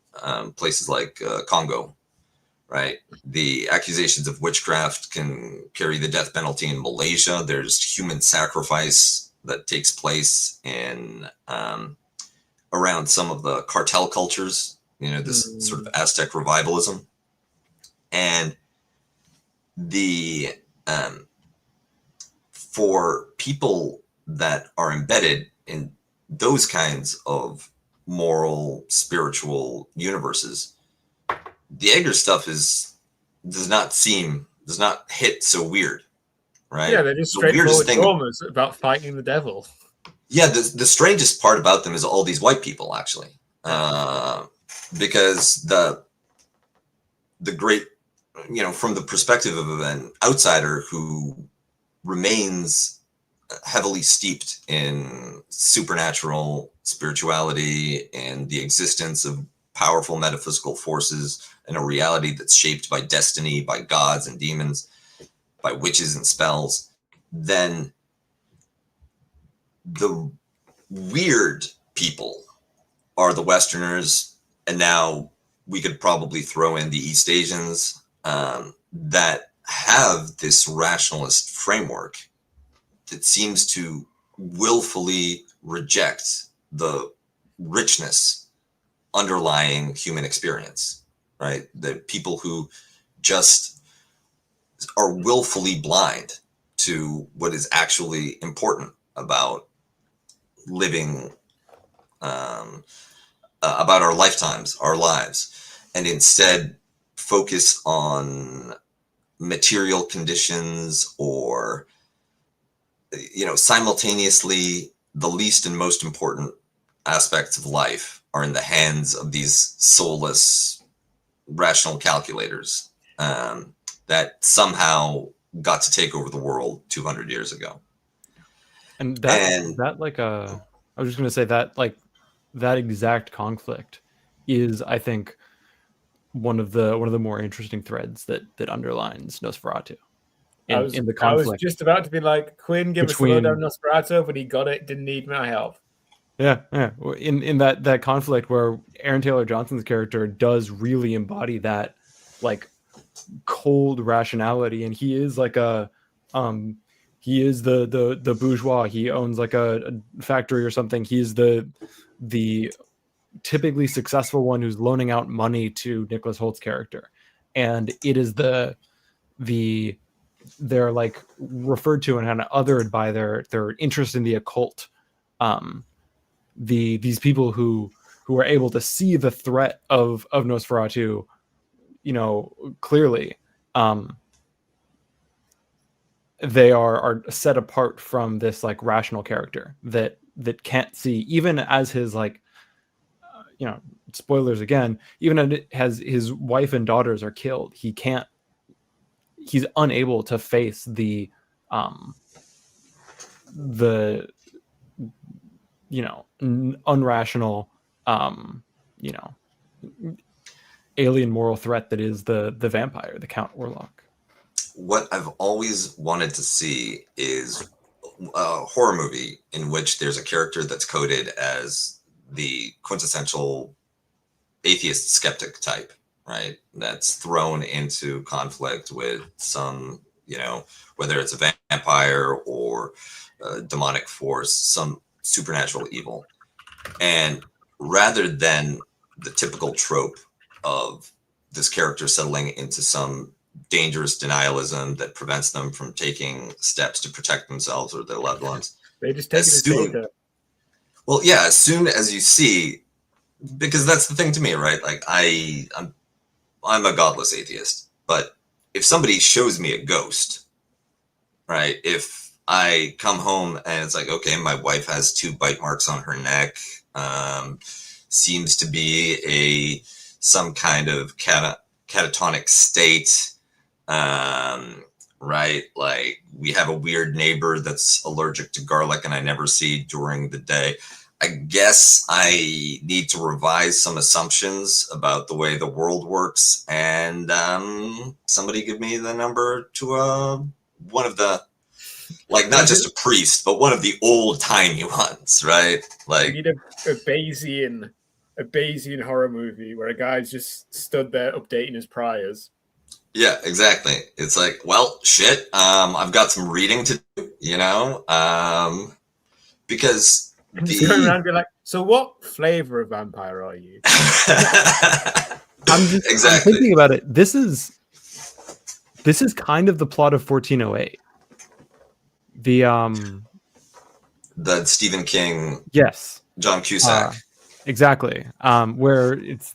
places like Congo, right? The accusations of witchcraft can carry the death penalty in Malaysia. There's human sacrifice that takes place in around some of the cartel cultures, this sort of Aztec revivalism. And the for people that are embedded in those kinds of moral, spiritual universes, the Eggers stuff does not hit so weird, right? Yeah, they're just straightforward dramas about fighting the devil. Yeah, the strangest part about them is all these white people, actually, because the great, from the perspective of an outsider who remains heavily steeped in supernatural spirituality and the existence of powerful metaphysical forces and a reality that's shaped by destiny, by gods and demons, by witches and spells, then the weird people are the Westerners, and now we could probably throw in the East Asians, that have this rationalist framework that seems to willfully reject the richness underlying human experience, right? The people who just are willfully blind to what is actually important about living, about our lifetimes, our lives, and instead focus on material conditions, or simultaneously the least and most important aspects of life are in the hands of these soulless rational calculators that somehow got to take over the world 200 years ago. And that like I was just going to say that like that exact conflict is, I think, one of the more interesting threads that underlines Nosferatu. I was just about to be like, Quinn, give us a lowdown Nosferatu, but he got it. Didn't need my help. Yeah. In that conflict where Aaron Taylor Johnson's character does really embody that like cold rationality, and he is like he is the bourgeois. He owns like a factory or something. He's the typically successful one who's loaning out money to Nicholas Holt's character, and it is they're like referred to and kind of othered by their interest in the occult. These people who are able to see the threat of Nosferatu, clearly, they are set apart from this like rational character that can't see, even as his like spoilers again, even as it has his wife and daughters are killed, he's unable to face the unrational, alien moral threat that is the vampire, the Count Orlok. What I've always wanted to see is a horror movie in which there's a character that's coded as the quintessential atheist skeptic type, right? That's thrown into conflict with some, whether it's a vampire or a demonic force, some supernatural evil. And rather than the typical trope of this character settling into some dangerous denialism that prevents them from taking steps to protect themselves or their loved ones. They just take it. Well, yeah, as soon as you see, because that's the thing to me, right? Like I'm a godless atheist, but if somebody shows me a ghost, right? If I come home and it's like, okay, my wife has 2 bite marks on her neck, seems to be some kind of catatonic state, right? Like we have a weird neighbor that's allergic to garlic and I never see during the day. I guess I need to revise some assumptions about the way the world works, and somebody give me the number to one of the, like, not just a priest, but one of the old timey ones, right? Like, you need a Bayesian horror movie where a guy's just stood there updating his priors. Yeah, exactly. It's like, well, shit. I've got some reading to do, because going around being like, so what flavor of vampire are you? I'm thinking about it. This is kind of the plot of 1408. The Stephen King, yes, John Cusack, exactly. Where he's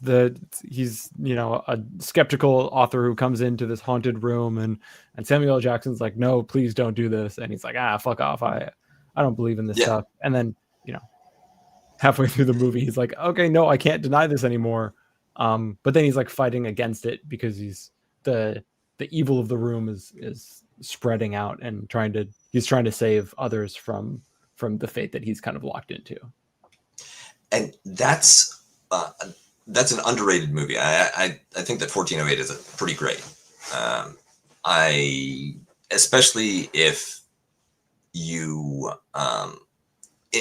a skeptical author who comes into this haunted room, and Samuel L. Jackson's like, no, please don't do this, and he's like, fuck off, I don't believe in this stuff, and then halfway through the movie he's like, okay, no, I can't deny this anymore, but then he's like fighting against it because he's the evil of the room is spreading out and he's trying to save others from the fate that he's kind of locked into. And that's an underrated movie. I think that 1408 is pretty great. Especially if you,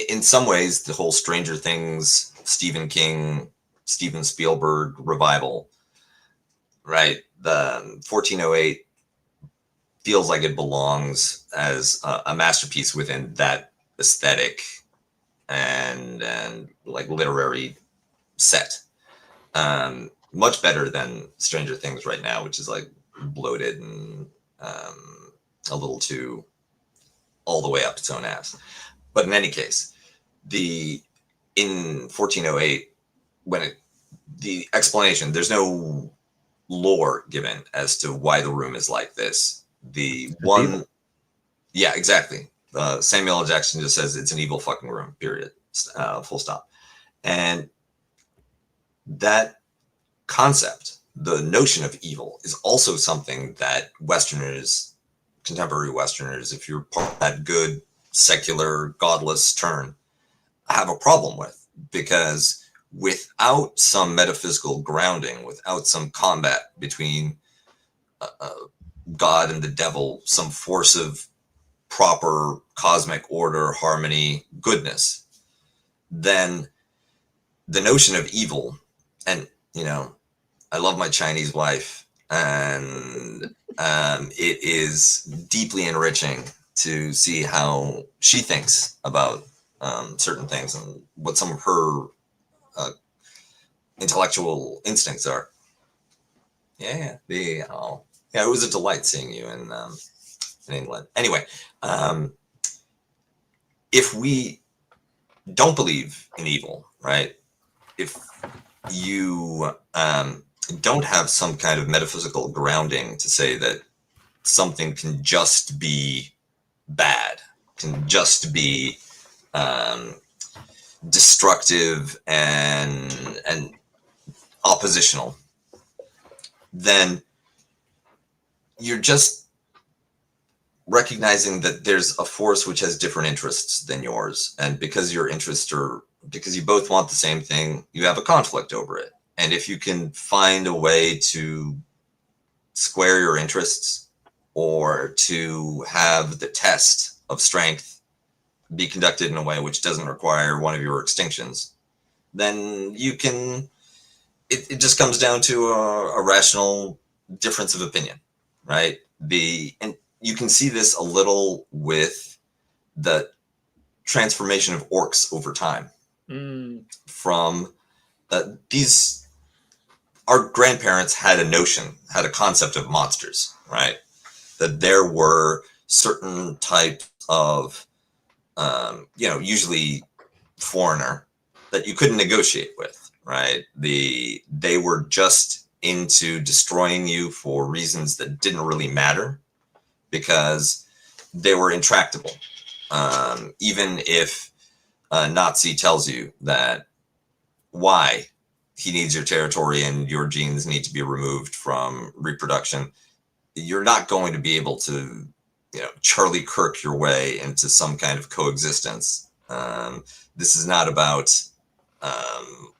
in some ways, the whole Stranger Things, Stephen King, Steven Spielberg revival, right? The 1408 feels like it belongs as a masterpiece within that aesthetic and like literary set. Much better than Stranger Things right now, which is like bloated and a little too all the way up its own ass. But in any case, in 1408, the explanation, there's no lore given as to why the room is like this. Yeah, exactly. Samuel L. Jackson just says it's an evil fucking room, period. Full stop. And that concept, the notion of evil, is also something that contemporary Westerners, if you're part of that good, secular, godless turn, have a problem with, because without some metaphysical grounding, without some combat between God and the devil, some force of proper cosmic order, harmony, goodness, then the notion of evil, and I love my Chinese wife, and it is deeply enriching to see how she thinks about certain things and what some of her intellectual instincts are. Yeah, it was a delight seeing you in England. Anyway, if we don't believe in evil, right? If you don't have some kind of metaphysical grounding to say that something can just be bad, can just be destructive and oppositional, then you're just recognizing that there's a force which has different interests than yours, and because your interests are, because you both want the same thing, you have a conflict over it. And if you can find a way to square your interests, or to have the test of strength be conducted in a way which doesn't require one of your extinctions, then you can, it just comes down to a rational difference of opinion, right? And you can see this a little with the transformation of orcs over time. From these, our grandparents had a concept of monsters, right? That there were certain types of, usually foreigner, that you couldn't negotiate with, right? They were just into destroying you for reasons that didn't really matter, because they were intractable. Even if a Nazi tells you that why he needs your territory and your genes need to be removed from reproduction, you're not going to be able to, Charlie Kirk your way into some kind of coexistence. This is not about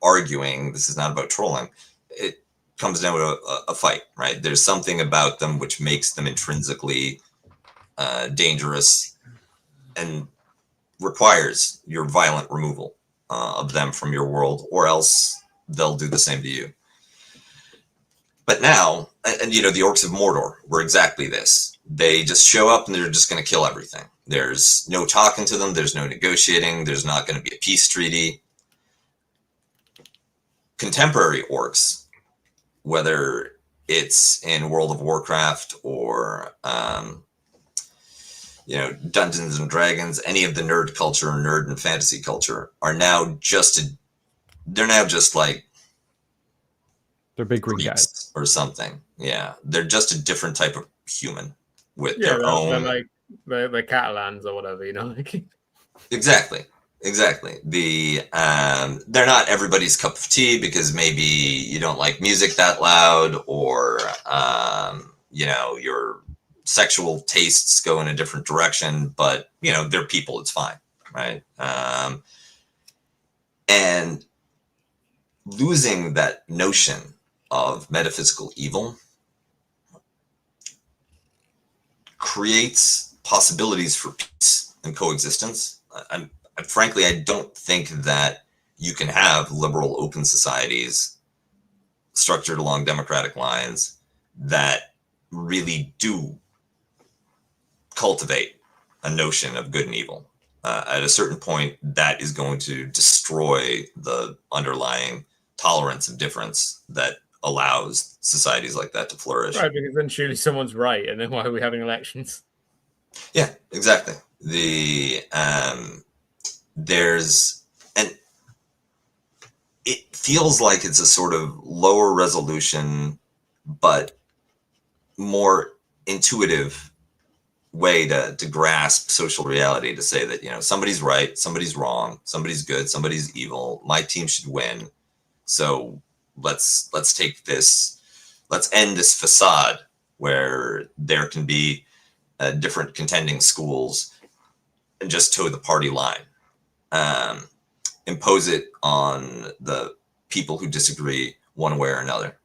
arguing. This is not about trolling. It comes down to a fight, right? There's something about them which makes them intrinsically dangerous and requires your violent removal of them from your world, or else they'll do the same to you. But now, and the orcs of Mordor were exactly this. They just show up and they're just going to kill everything. There's no talking to them. There's no negotiating. There's not going to be a peace treaty. Contemporary orcs, whether it's in World of Warcraft or Dungeons and Dragons, any of the nerd culture, nerd and fantasy culture, are now they're now just like, they're big green guys or something. Yeah, they're just a different type of human with their own. They're like Catalans or whatever, Exactly. They're not everybody's cup of tea, because maybe you don't like music that loud, or your sexual tastes go in a different direction, but they're people. It's fine, right? And losing that notion of metaphysical evil creates possibilities for peace and coexistence. Frankly, I don't think that you can have liberal, open societies structured along democratic lines that really do cultivate a notion of good and evil. At a certain point, that is going to destroy the underlying tolerance of difference that allows societies like that to flourish. Right, because then surely someone's right, and then why are we having elections? Yeah, exactly. And it feels like it's a sort of lower resolution, but more intuitive way to grasp social reality, to say that, somebody's right, somebody's wrong, somebody's good, somebody's evil. My team should win. So let's end this facade where there can be different contending schools, and just toe the party line. Impose it on the people who disagree one way or another.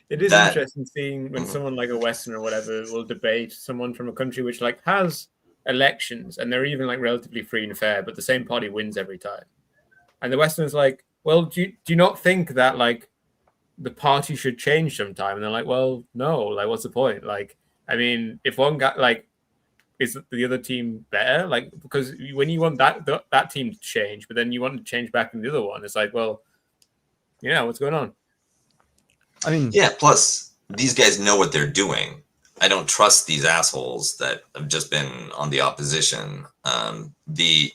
It is interesting seeing when someone like a Western or whatever will debate someone from a country which has elections, and they're even relatively free and fair, but the same party wins every time. And the Westerners well, do you not think that the party should change sometime? And they're like, well, no, what's the point? If one guy is the other team better? Because when you want that team to change, but then you want to change back in the other one, it's well, what's going on? Yeah, plus these guys know what they're doing. I don't trust these assholes that have just been on the opposition. The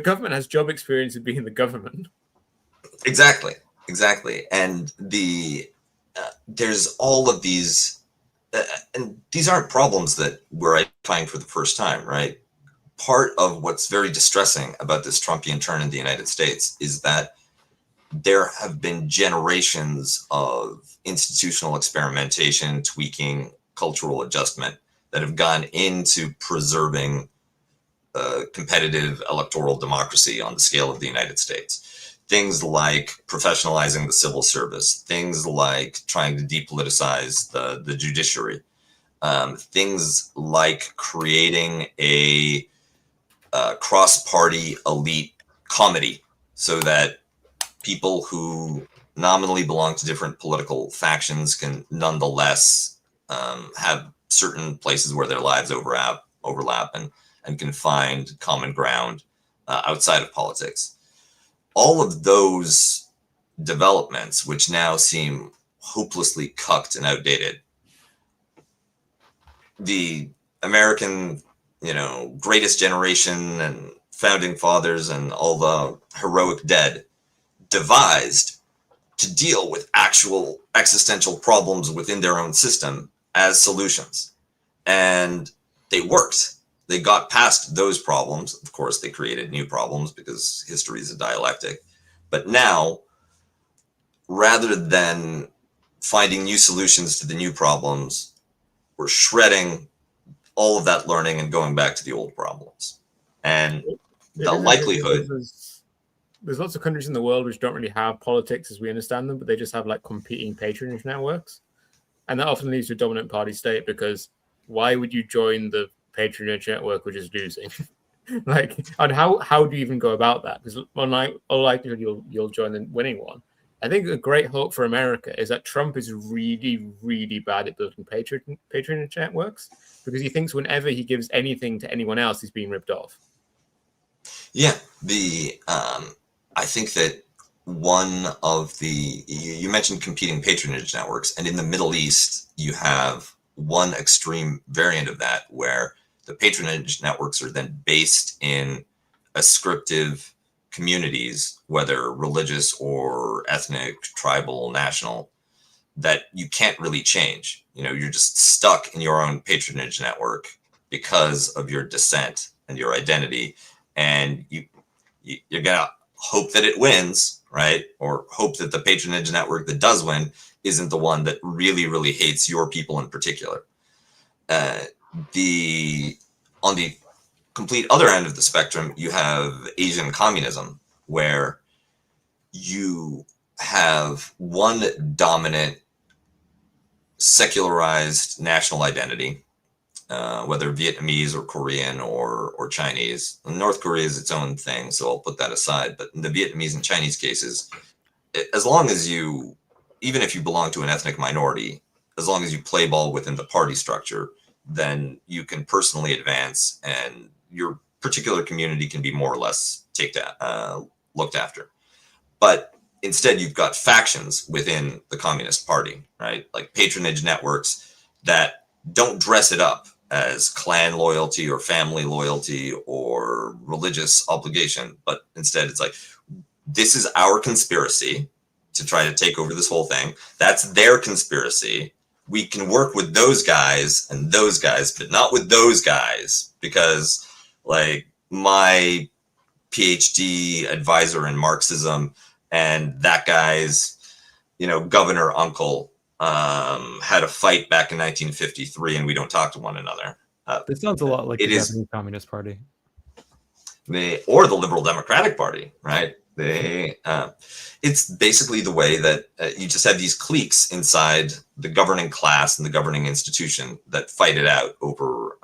government has job experience of being the government. Exactly. And there's all of these, and these aren't problems that we're identifying for the first time, right? part of what's very distressing about this Trumpian turn in the United States is that there have been generations of institutional experimentation, tweaking, cultural adjustment that have gone into preserving competitive electoral democracy on the scale of the United States. Things like professionalizing the civil service, things like trying to depoliticize the judiciary, things like creating a cross-party elite comedy so that people who nominally belong to different political factions can nonetheless have certain places where their lives overlap and can find common ground outside of politics. All of those developments, which now seem hopelessly cucked and outdated, the American, greatest generation and founding fathers and all the heroic dead devised to deal with actual existential problems within their own system as solutions. And they worked. They got past those problems. Of course, they created new problems because history is a dialectic. But now, rather than finding new solutions to the new problems, we're shredding all of that learning and going back to the old problems. And the likelihood... There's lots of countries in the world which don't really have politics as we understand them, but they just have like competing patronage networks. And that often leads to a dominant party state, because why would you join the patronage network which is losing? And how do you even go about that? Because all likelihood you'll join the winning one. I think a great hope for America is that Trump is really, really bad at building patronage networks, because he thinks whenever he gives anything to anyone else, he's being ripped off. Yeah, I think that one of you mentioned competing patronage networks, and in the Middle East, you have one extreme variant of that where the patronage networks are then based in ascriptive communities, whether religious or ethnic, tribal, national, that you can't really change. You're just stuck in your own patronage network because of your descent and your identity, and you're gonna hope that it wins, right? Or hope that the patronage network that does win isn't the one that really, really hates your people in particular. On the complete other end of the spectrum, you have Asian communism, where you have one dominant secularized national identity, whether Vietnamese or Korean or Chinese. North Korea is its own thing, so I'll put that aside. But in the Vietnamese and Chinese cases, as long as even if you belong to an ethnic minority, as long as you play ball within the party structure, then you can personally advance and your particular community can be more or less looked after. But instead, you've got factions within the Communist Party, right? Like patronage networks that don't dress it up as clan loyalty or family loyalty or religious obligation, but instead it's like, this is our conspiracy to try to take over this whole thing. That's their conspiracy. We can work with those guys and those guys, but not with those guys, because like my PhD advisor in Marxism and that guy's, governor uncle had a fight back in 1953, and we don't talk to one another. This sounds a lot like the Japanese Communist Party. Or the Liberal Democratic Party, right? It's basically the way that you just have these cliques inside the governing class and the governing institution that fight it out over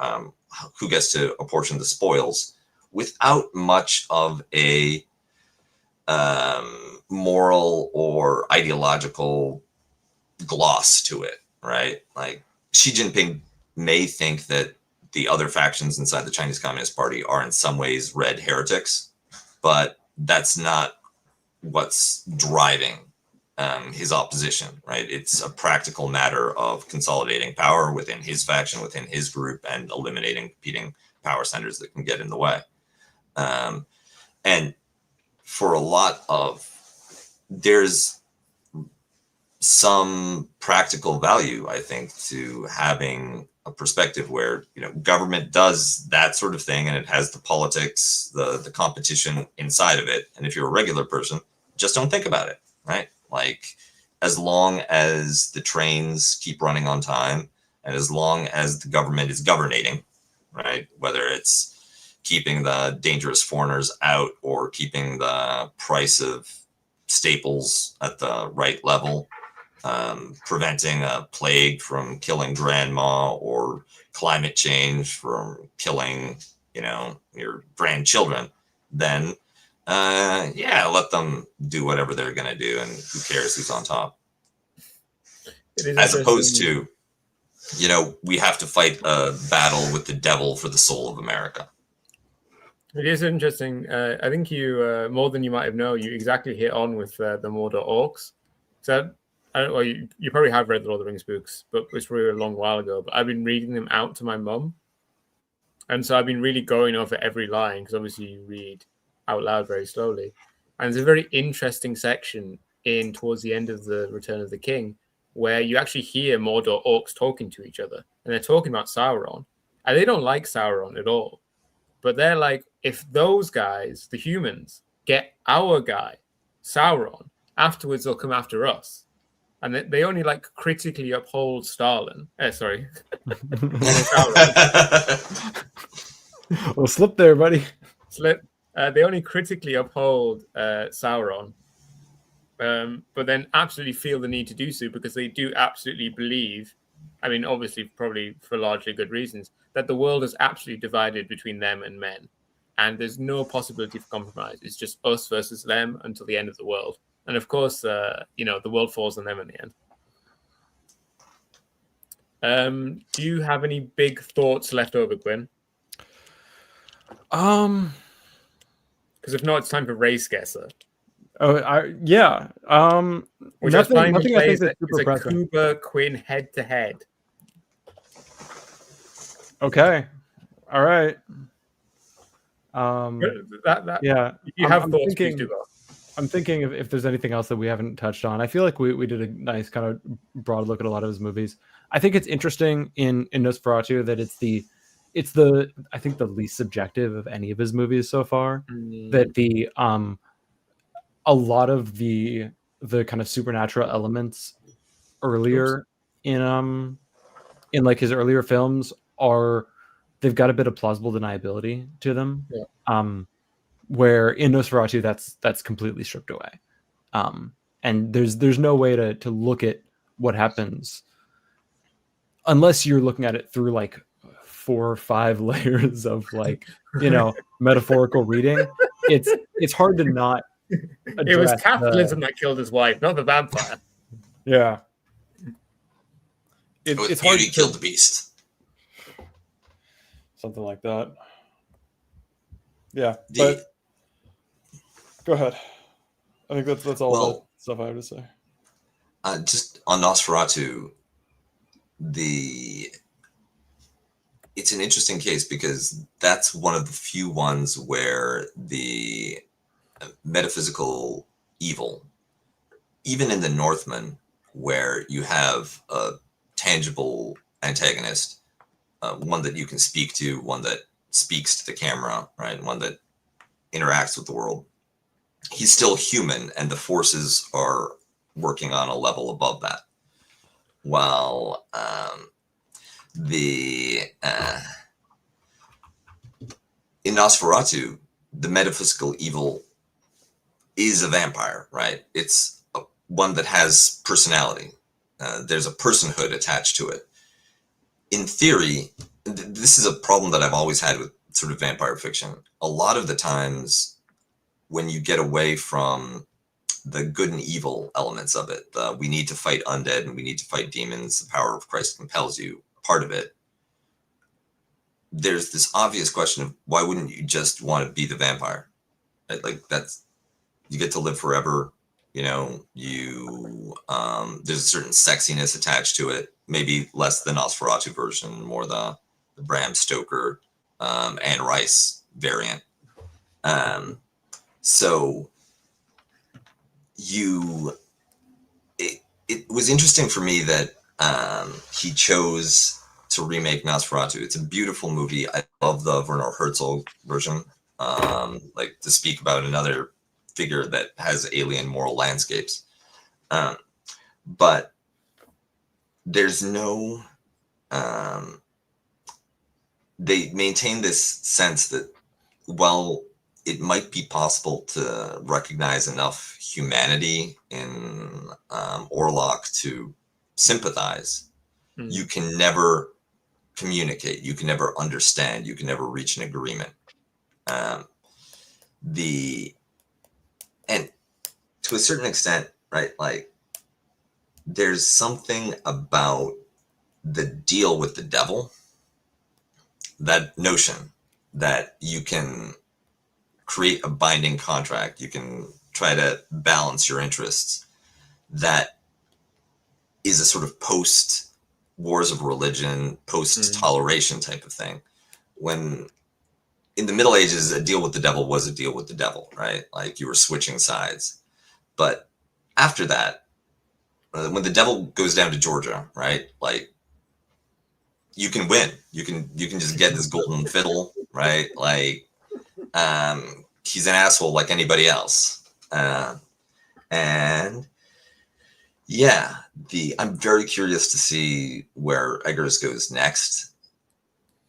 who gets to apportion the spoils, without much of a moral or ideological gloss to it, right? Like Xi Jinping may think that the other factions inside the Chinese Communist Party are in some ways red heretics, but that's not what's driving his opposition, right? It's a practical matter of consolidating power within his faction, within his group, and eliminating competing power centers that can get in the way. And for a lot of, there's some practical value, I think, to having a perspective where, government does that sort of thing, and it has the politics, the competition inside of it. And if you're a regular person, just don't think about it, right? Like, as long as the trains keep running on time, and as long as the government is governing, right, whether it's keeping the dangerous foreigners out or keeping the price of staples at the right level, preventing a plague from killing grandma or climate change from killing, your grandchildren, then let them do whatever they're going to do, and who cares who's on top. As opposed to, we have to fight a battle with the devil for the soul of America. It is interesting. I think you, more than you might have known, you exactly hit on with the Mordor orcs. So, you probably have read the Lord of the Rings books, but it's probably a long while ago. But I've been reading them out to my mum. And so I've been really going over every line, because obviously you read out loud very slowly. And there's a very interesting section towards the end of the Return of the King, where you actually hear Mordor orcs talking to each other. And they're talking about Sauron. And they don't like Sauron at all. But they're like, if those guys, the humans, get our guy, Sauron, afterwards they'll come after us. And they only critically uphold Stalin. Sauron. Well, slip there, buddy. Slip. They only critically uphold Sauron, but then absolutely feel the need to do so because they do absolutely believe, obviously probably for largely good reasons, that the world is absolutely divided between them and men. And there's no possibility for compromise. It's just us versus them until the end of the world. And of course, the world falls on them in the end. Do you have any big thoughts left over, Quinn? Because if not, it's time for Race Guesser. Yeah. Which nothing I think it's that's super a pressing. Kuba Quinn head-to-head. Okay. All right. Yeah. If you have thoughts, please do go. I'm thinking if there's anything else that we haven't touched on. I feel like we did a nice kind of broad look at a lot of his movies. I think it's interesting in Nosferatu that it's the I think the least subjective of any of his movies so far. That the a lot of the kind of supernatural elements earlier in his earlier films they've got a bit of plausible deniability to them. Yeah. Where in Nosferatu that's completely stripped away. And there's no way to look at what happens unless you're looking at it through 4 or 5 layers of metaphorical reading. It's hard to not it was capitalism that killed his wife, not the vampire. Yeah. It's hard to kill the beast. Something like that. Yeah. But go ahead. I think that's all the stuff I have to say. Just on Nosferatu, it's an interesting case because that's one of the few ones where the metaphysical evil, even in the Northmen, where you have a tangible antagonist, one that you can speak to, one that speaks to the camera, right? One that interacts with the world. He's still human, and the forces are working on a level above that. While in Nosferatu, the metaphysical evil is a vampire, right? It's one that has personality. There's a personhood attached to it. In theory, this is a problem that I've always had with sort of vampire fiction. A lot of the times when you get away from the good and evil elements of it, we need to fight undead and we need to fight demons, the power of Christ compels you, part of it, there's this obvious question of why wouldn't you just want to be the vampire? Right? You get to live forever. There's a certain sexiness attached to it, maybe less the Nosferatu version, more the Bram Stoker, Anne Rice variant. So it was interesting for me that he chose to remake Nosferatu. It's a beautiful movie. I love the Werner Herzog version. Like, to speak about another figure that has alien moral landscapes. But there's no... they maintain this sense that, well, it might be possible to recognize enough humanity in Orlok to sympathize. You can never communicate. You can never understand. You can never reach an agreement. And to a certain extent, right, like, there's something about the deal with the devil, that notion that you can create a binding contract, you can try to balance your interests, that is a sort of post wars of religion, post toleration type of thing. When in the Middle Ages, a deal with the devil was a deal with the devil, right? Like, you were switching sides. But after that, when the devil goes down to Georgia, right? Like, you can win. You can just get this golden fiddle, right? Like, he's an asshole like anybody else. And yeah, I'm very curious to see where Eggers goes next.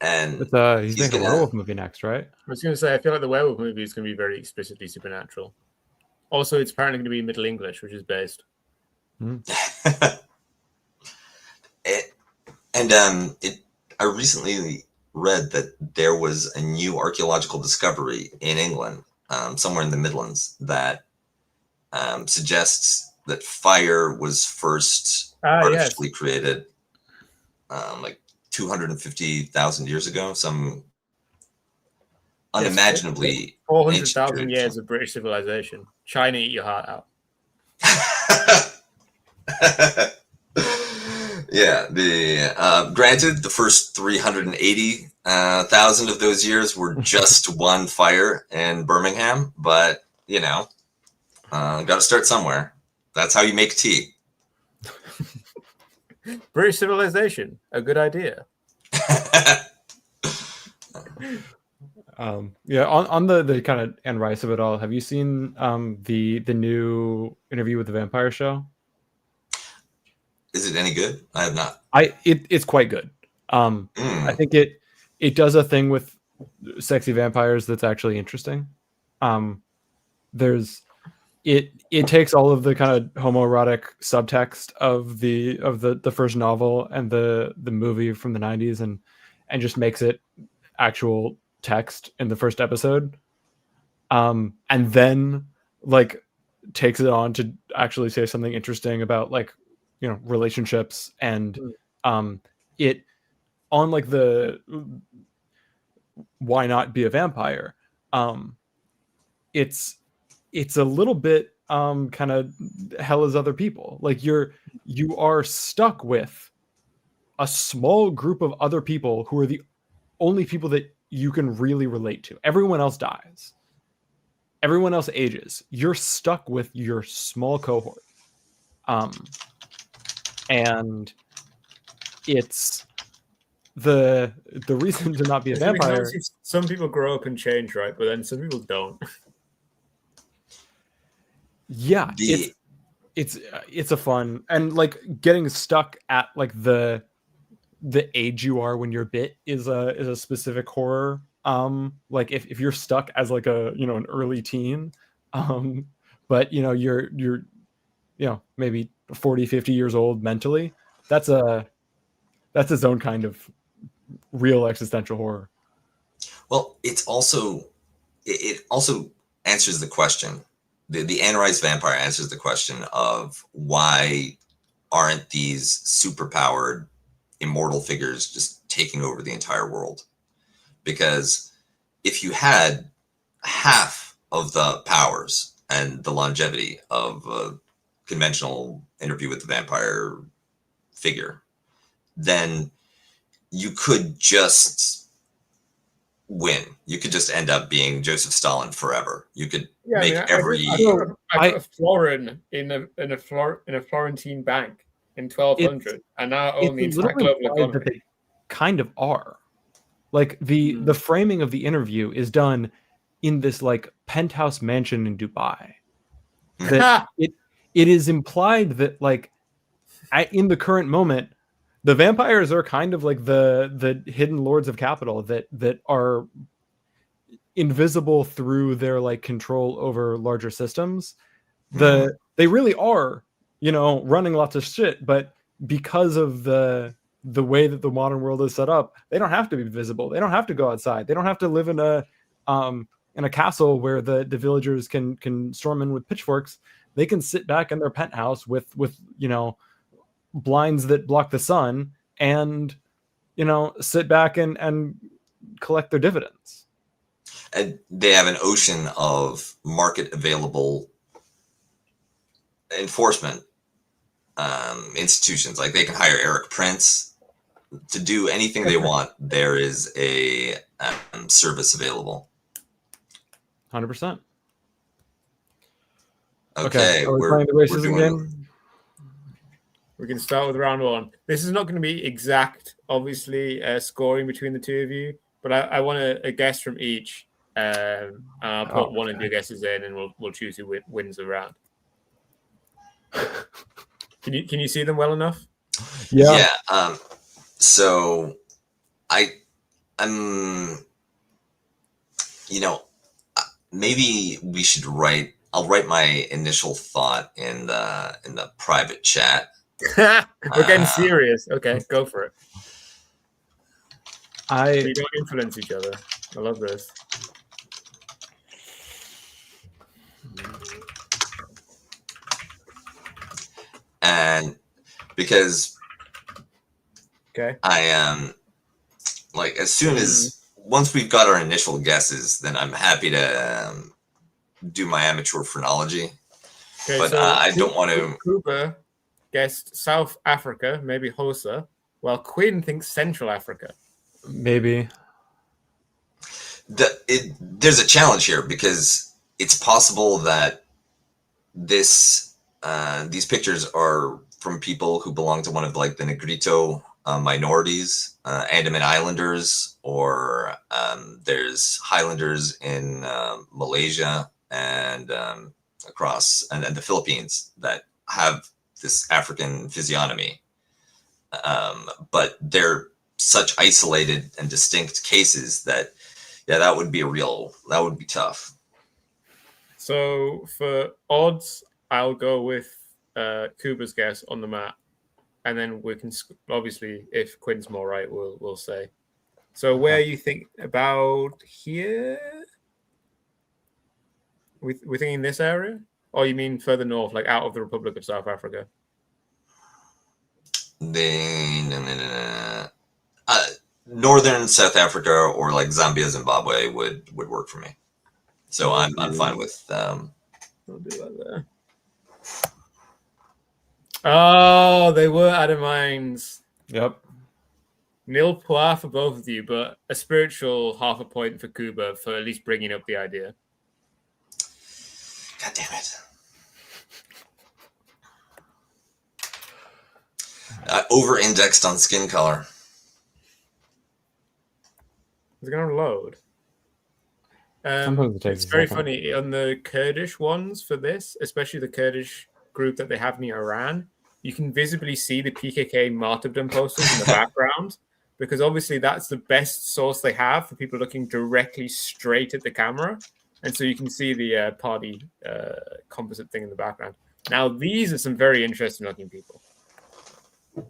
And he's making a werewolf movie next, right? I was going to say, I feel like the werewolf movie is going to be very explicitly supernatural. Also, it's apparently going to be Middle English, which is based. I recently read that there was a new archaeological discovery in England, somewhere in the Midlands, that suggests that fire was first artificially created, like 250,000 years ago. Some unimaginably 400,000 years of British civilization. China, eat your heart out. Yeah, granted, the first 380,000 of those years were just one fire in Birmingham, but got to start somewhere. That's how you make tea. British civilization, a good idea. Yeah, on the kind of Anne Rice of it all, have you seen the new Interview with the Vampire show? Is it any good? I have not. It's quite good. I think it does a thing with sexy vampires that's actually interesting. It takes all of the kind of homoerotic subtext of the first novel and the movie from the 90s and just makes it actual text in the first episode. And then like takes it on to actually say something interesting about like, relationships and it on like the why not be a vampire. It's a little bit kind of hell as other people. Like you are stuck with a small group of other people who are the only people that you can really relate to. Everyone else dies. Everyone else ages. You're stuck with your small cohort. And it's the reason to not be a vampire. Some people grow up and change, right? But then some people don't. Yeah, it's a fun, and like getting stuck at like the age you are when you're bit is a specific horror. Like if you're stuck as like an early teen, but you're maybe 40, 50 years old mentally, that's its own kind of real existential horror. Well, it also answers the question. The Anne Rice vampire answers the question of why aren't these superpowered immortal figures just taking over the entire world? Because if you had half of the powers and the longevity of a conventional Interview with the Vampire figure, then you could just win. You could just end up being Joseph Stalin forever. You could make every. I got a florin in a Florentine bank in 1200, and now only in global economy. kind of are. Like the framing of the interview is done in this like penthouse mansion in Dubai. That it is implied that like in the current moment, the vampires are kind of like the hidden lords of capital that are invisible through their like control over larger systems. They really are, running lots of shit, but because of the way that the modern world is set up, they don't have to be visible. They don't have to go outside. They don't have to live in a castle where the villagers can storm in with pitchforks. They can sit back in their penthouse with blinds that block the sun and sit back and collect their dividends. And they have an ocean of market available enforcement institutions. Like they can hire Eric Prince to do anything they want. There is a service available. 100%. Okay, are we playing the racism game? We can start with round one. This is not going to be exact, obviously, scoring between the two of you, but I want a guess from each. And I'll put one of your guesses in, and we'll choose who wins the round. Can you see them well enough? Yeah. So I'm maybe we should write. I'll write my initial thought in the private chat. We're getting serious. Okay, go for it. We don't influence each other. I love this. And because I am like, as soon as once we've got our initial guesses, then I'm happy to do my amateur phrenology. Okay, but so I don't want to. Kuba guessed South Africa, maybe Hosa, while Quinn thinks Central Africa. Maybe. There's a challenge here because it's possible that these pictures are from people who belong to one of like the Negrito minorities, Andaman Islanders, or there's Highlanders in Malaysia and across and the Philippines that have this African physiognomy, but they're such isolated and distinct cases that that would be tough. So for odds, I'll go with Kuba's guess on the map, and then we can obviously, if Quinn's more right, we'll say. So where you think about here? We're thinking this area, or you mean further north, like out of the Republic of South Africa? Northern South Africa or like Zambia, Zimbabwe would work for me. So I'm fine with. I'll do that there. Oh, they were out of minds. Yep. Nil points for both of you, but a spiritual half a point for Kuba for at least bringing up the idea. God damn it. Over-indexed on skin color. Is it going to load? It's very funny. On the Kurdish ones for this, especially the Kurdish group that they have near Iran, you can visibly see the PKK martyrdom posters in the background, because obviously that's the best source they have for people looking directly straight at the camera. And so you can see the party composite thing in the background. Now, these are some very interesting looking people.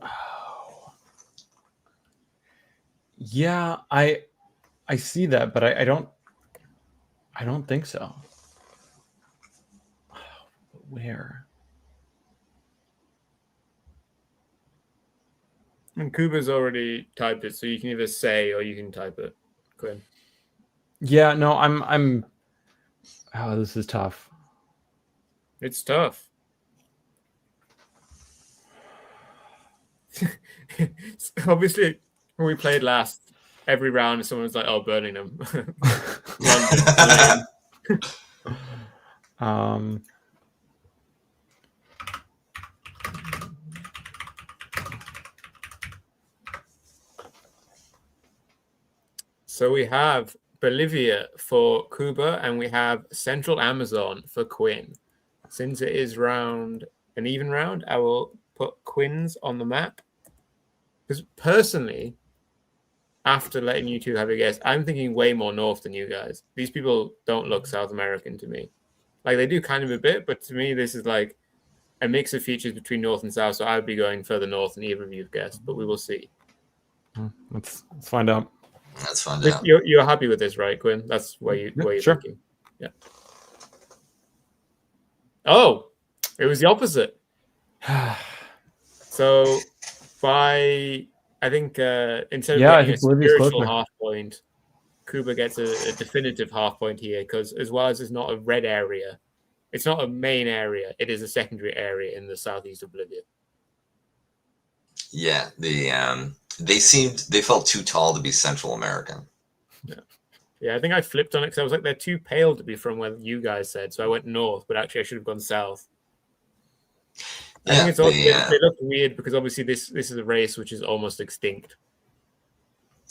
Oh. Yeah, I see that, but I don't think so. Where? And Kuba's already typed it, so you can either say or you can type it, Quinn. Yeah, no, I'm. Oh, this is tough. It's tough. Obviously, when we played last, every round someone was like, "Oh, Birmingham." London. So we have Bolivia for Kuba, and we have Central Amazon for Quinn. Since it is an even round, I will put Quinn's on the map. Because personally, after letting you two have a guess, I'm thinking way more north than you guys. These people don't look South American to me. Like, they do kind of a bit, but to me, this is like a mix of features between north and south. So I'd be going further north than either of you've guessed, but we will see. Let's find out. Let's find out. You're happy with this, right, Quinn? That's where you're sure. thinking. Yeah. Oh, it was the opposite. So by I think instead of getting a spiritual half point, Kuba gets a definitive half point here, because as well as it's not a red area, it's not a main area, it is a secondary area in the southeast of Bolivia. Yeah, they felt too tall to be Central American. Yeah, I think I flipped on it because I was like, they're too pale to be from where you guys said, so I went north, but actually I should have gone south. I think it's also, they look weird because obviously this is a race which is almost extinct.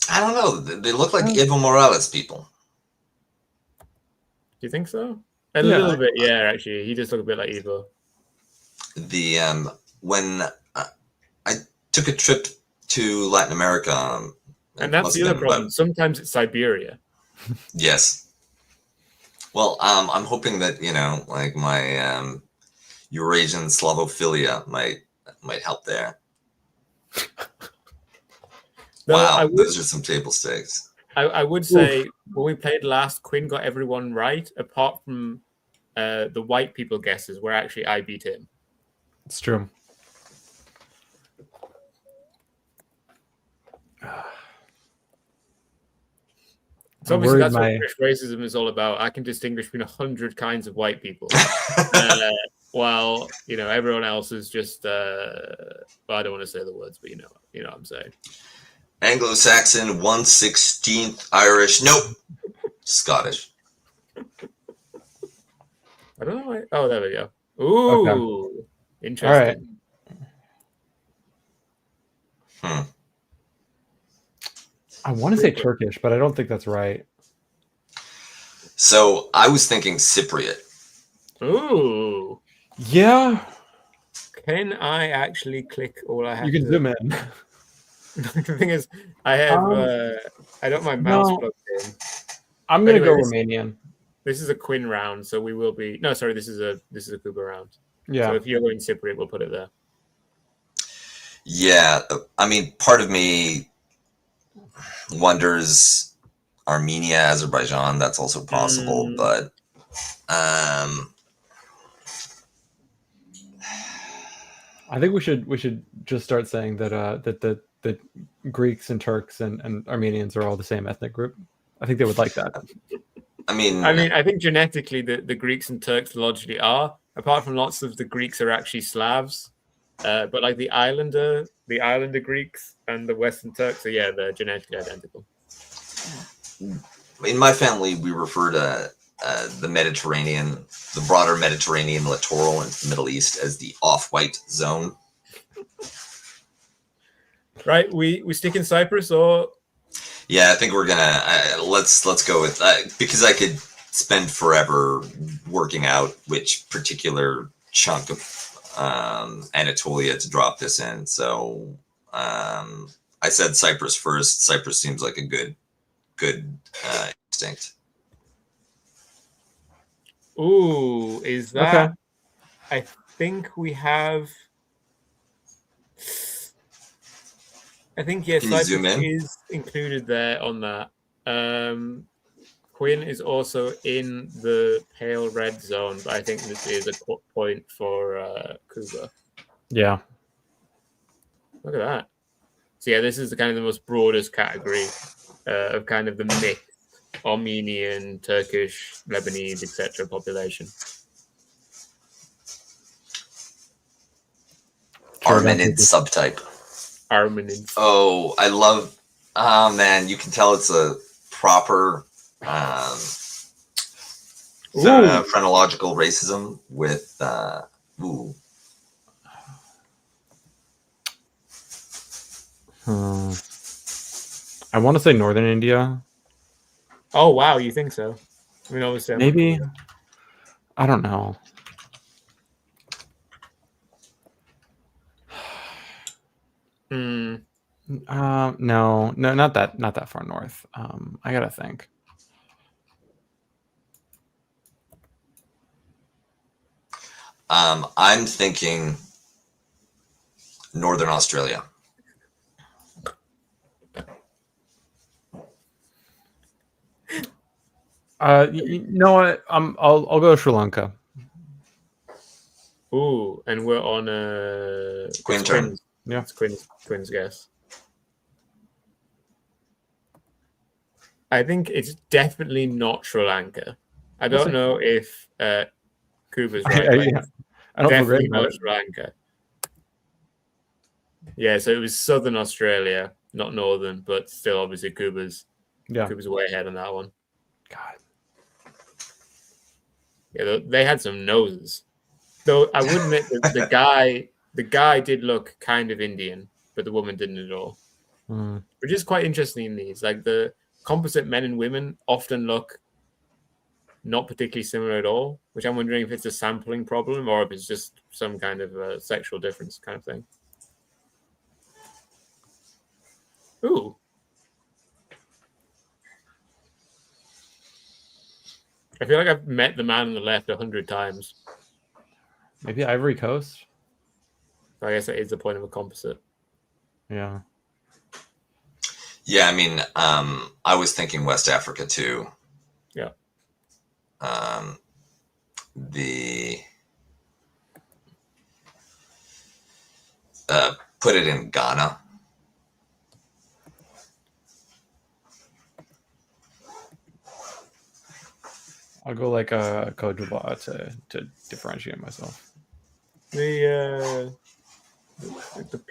I don't know. They look like Evo Morales people. Do you think so? A little bit, yeah. Actually, he does look a bit like Evo. When I took a trip to Latin America, and that's the other problem. Sometimes it's Siberia. Yes. Well, I'm hoping that like my Eurasian Slavophilia might help there. Wow, those are some table stakes. I would say when we played last, Quinn got everyone right, apart from the white people guesses, where actually I beat him. It's true. So obviously that's what British racism is all about. I can distinguish between 100 kinds of white people, while everyone else is just. Well, I don't want to say the words, but you know what I'm saying. Anglo-Saxon, 1/16th Irish. Nope. Scottish. I don't know. Oh, there we go. Ooh, interesting. All right. I want to say Turkish, but I don't think that's right. So I was thinking Cypriot. Ooh. Yeah. Can I actually click all I have? You can zoom in. The thing is, I have I don't my mouse plugged in. I'm gonna go Romanian. This is a Quinn round, so we will be. No, sorry, this is a Kuba round. Yeah. So if you're going Cypriot, we'll put it there. Yeah, I mean, part of me wonders Armenia, Azerbaijan. That's also possible, but I think we should just start saying that that Greeks and Turks and Armenians are all the same ethnic group. I think they would like that. I mean, I think genetically the Greeks and Turks logically are. Apart from lots of the Greeks are actually Slavs, but like the Islander Greeks and the Western Turks, so yeah, they're genetically identical. In my family, we refer to the Mediterranean, the broader Mediterranean littoral into the Middle East as the off-white zone. Right, we stick in Cyprus, or yeah, I think we're gonna let's go with because I could spend forever working out which particular chunk of Anatolia to drop this in. So I said Cyprus first. Cyprus seems like a good instinct. Ooh, is that? Okay. I think we have. I think yes, Cyprus is included there on that. Quinn is also in the pale red zone, but I think this is a point for Kuba. Yeah. Look at that. So yeah, this is the kind of the most broadest category of kind of the mixed Armenian, Turkish, Lebanese, etc. population. Armenid subtype. Armenid. Oh, I love. Oh man, you can tell it's a proper phrenological racism with ooh. I want to say Northern India, Oh wow, you think so? I mean, obviously, Maybe. I don't know. Hmm. No, not that far north. I gotta think. I'm thinking Northern Australia. You know what? I'll go Sri Lanka. Ooh, and we're on it's Quinn turn. Quinn's. Yeah. It's Quinn's guess. I think it's definitely not Sri Lanka. I We'll don't see. know if Kuba's right, but Yeah. I don't feel great definitely about not it. Sri Lanka. Yeah, so it was Southern Australia, not Northern, but still obviously Kuba's Yeah. way ahead on that one. God. Yeah, they had some noses. Though I would admit that the guy did look kind of Indian, but the woman didn't at all. Mm. Which is quite interesting in these. Like the composite men and women often look not particularly similar at all, which I'm wondering if it's a sampling problem or if it's just some kind of a sexual difference kind of thing. Ooh. I feel like I've met the man on the left 100 times. Maybe Ivory Coast. I guess that is the point of a composite. Yeah. Yeah, I mean, I was thinking West Africa too. Yeah. The put it in Ghana. I'll go like a Cote d'Ivoire to differentiate myself. The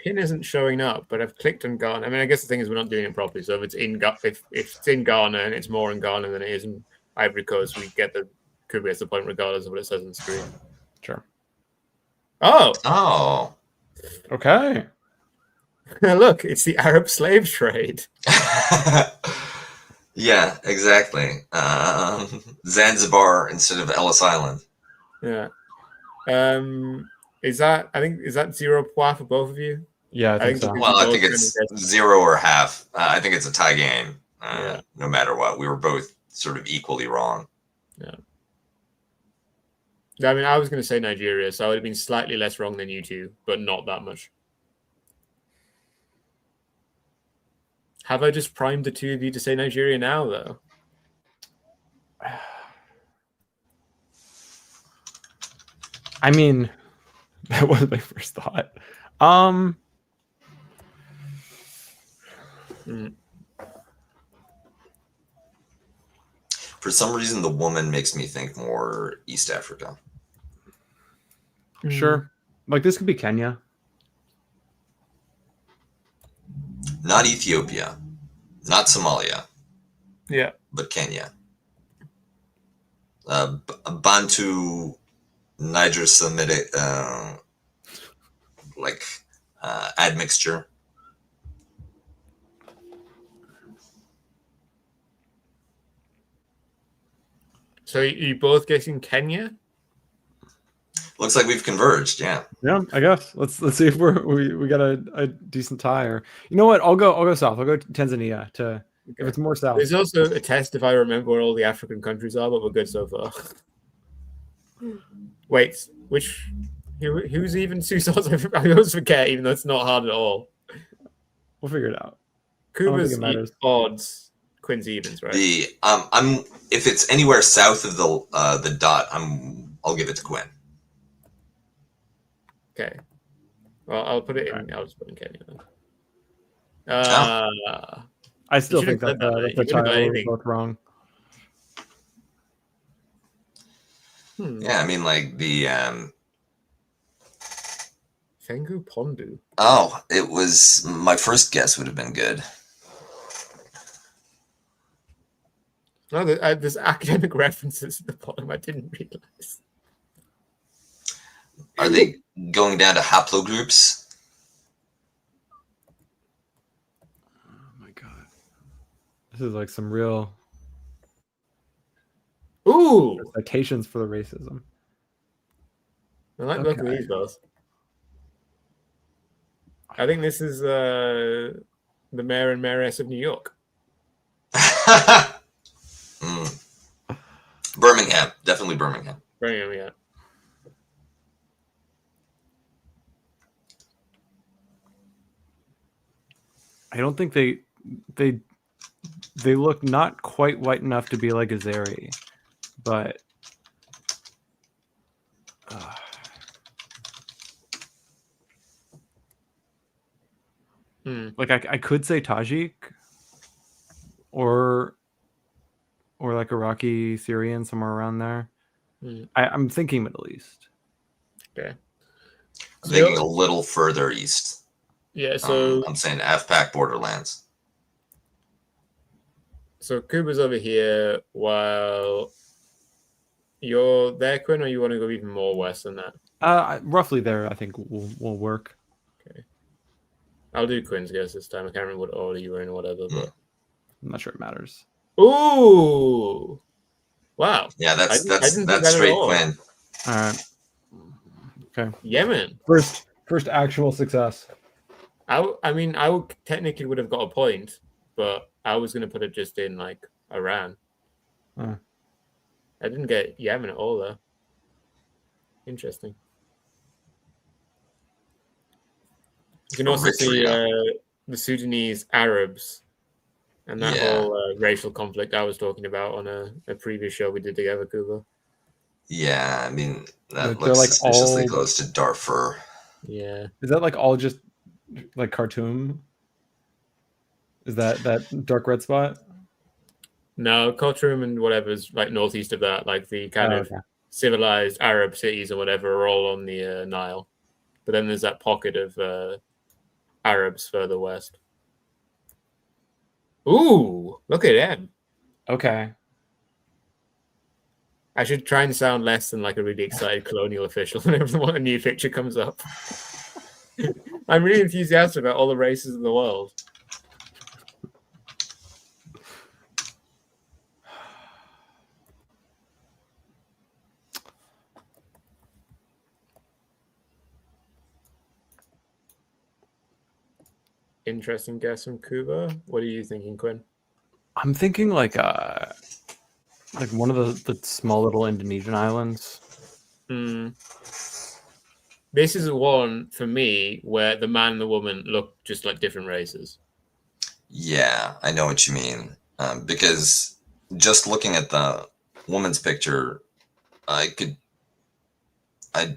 pin isn't showing up, but I've clicked on Ghana. I mean, I guess the thing is we're not doing it properly. So if it's if it's in Ghana and it's more in Ghana than it is in Ivory Coast, we get the Kuba gets the point regardless of what it says on the screen. Sure. Oh, Oh. Okay. look, it's the Arab slave trade. Yeah, exactly. Zanzibar instead of Ellis Island. Yeah. Is that 0 point for both of you? Yeah, I think so. because Well, you I both think kind of it's guessed- 0 or half. I think it's a tie game. Yeah. No matter what, we were both sort of equally wrong. Yeah. I mean, I was going to say Nigeria, so I would have been slightly less wrong than you two, but not that much. Have I just primed the two of you to say Nigeria now, though? I mean, that was my first thought. For some reason, the woman makes me think more East Africa. Sure. Like this could be Kenya. Not Ethiopia, not Somalia, Yeah. but Kenya. Bantu, Niger Semitic, admixture. So you both guessing Kenya? Looks like we've converged. Yeah. Yeah, I guess. Let's see if we got a decent tie. Or you know what? I'll go south. I'll go Tanzania to if it's more south. There's also a test if I remember where all the African countries are, but we're good so far. Wait, who's even two sorts of I always forget, even though it's not hard at all. We'll figure it out. Kuba's odds, Quinn's evens, right? I'm if it's anywhere south of the dot, I'll give it to Quinn. Okay. Well, I'll put it in. I'll just put in Kenya then. I still think that the tie was both wrong. Yeah, I mean, like the Fengu Pondu. Oh, it was my first guess would have been good. No, there's academic references at the bottom. I didn't realize. Are they going down to haplogroups? Oh my god, this is like some real Ooh, Citations for the racism. I like both of Okay. these both. I think this is the mayor and mayoress of New York. Birmingham, definitely Birmingham. Birmingham, yeah. I don't think they look not quite white enough to be like Azeri, but like I could say Tajik or like Iraqi, Syrian, somewhere around there. I'm thinking Middle East. Okay. I'm thinking a little further east. Yeah, so I'm saying AFPAC borderlands. So Kuba's over here while you're there, Quinn, or you want to go even more west than that? Roughly there, I think will work. Okay. I'll do Quinn's guess this time. I can't remember what order you were in or whatever, but I'm not sure it matters. Ooh! Wow. Yeah, that's I didn't think that straight at all. Quinn. All right. Okay. Yemen. First actual success. I mean, I would technically would have got a point, but I was going to put it just in like Iran. I didn't get Yemen at all, though. Interesting. You can also see the Sudanese Arabs and that whole racial conflict I was talking about on a previous show we did together, Kuba. Yeah, I mean, that They're looks like suspiciously all- close to Darfur. Yeah. Is that like all just like Khartoum? Is that dark red spot? No, Khartoum and whatever's like northeast of that, like the kind of civilized Arab cities or whatever, are all on the Nile. But then there's that pocket of Arabs further west. Ooh, look at them. Okay. I should try and sound less than like a really excited colonial official whenever a new picture comes up. I'm really enthusiastic about all the races in the world. Interesting guess from Kuba. What are you thinking, Quinn? I'm thinking like one of the small little Indonesian islands. This is one for me where the man and the woman look just like different races. Yeah, I know what you mean. Because just looking at the woman's picture, I'd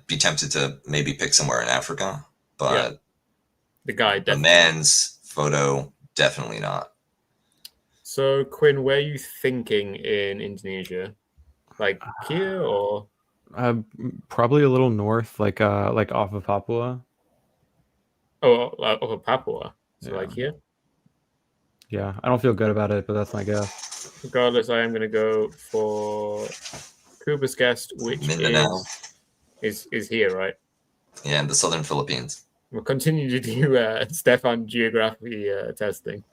be tempted to maybe pick somewhere in Africa, but the man's photo, definitely not. So, Quinn, where are you thinking in Indonesia? Like here or? Probably a little north, like off of Papua. Oh, off of Papua. So, like here? Yeah, I don't feel good about it, but that's my guess. Regardless, I am going to go for Kuba's guest, which Mindanao is here, right? Yeah, in the southern Philippines. We'll continue to do Stefan geography testing.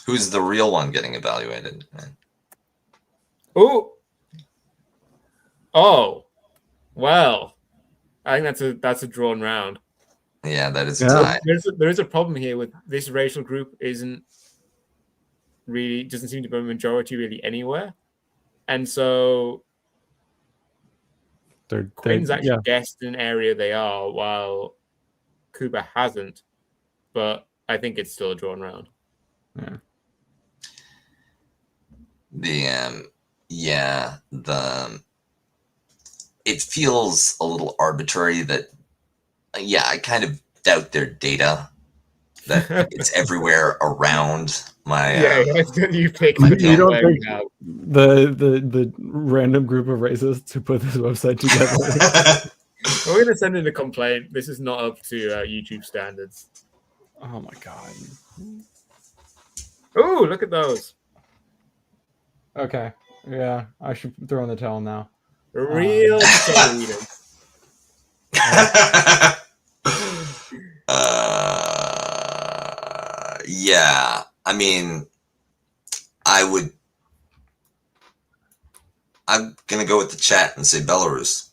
Who's the real one getting evaluated? Oh, well, I think that's a drawn round. Yeah, that is a tie. There is a problem here with this racial group doesn't seem to be a majority really anywhere, and so Quinn's actually guessed an area they are, while Kuba hasn't. But I think it's still a drawn round. Yeah. It feels a little arbitrary that. Yeah, I kind of doubt their data that it's everywhere around my. You pick. You don't think the random group of racists who put this website together. We're gonna send in a complaint. This is not up to YouTube standards. Oh my god. Oh, look at those. Okay. Yeah, I should throw in the towel now. Real Yeah, I mean, I would I'm gonna go with the chat and say Belarus,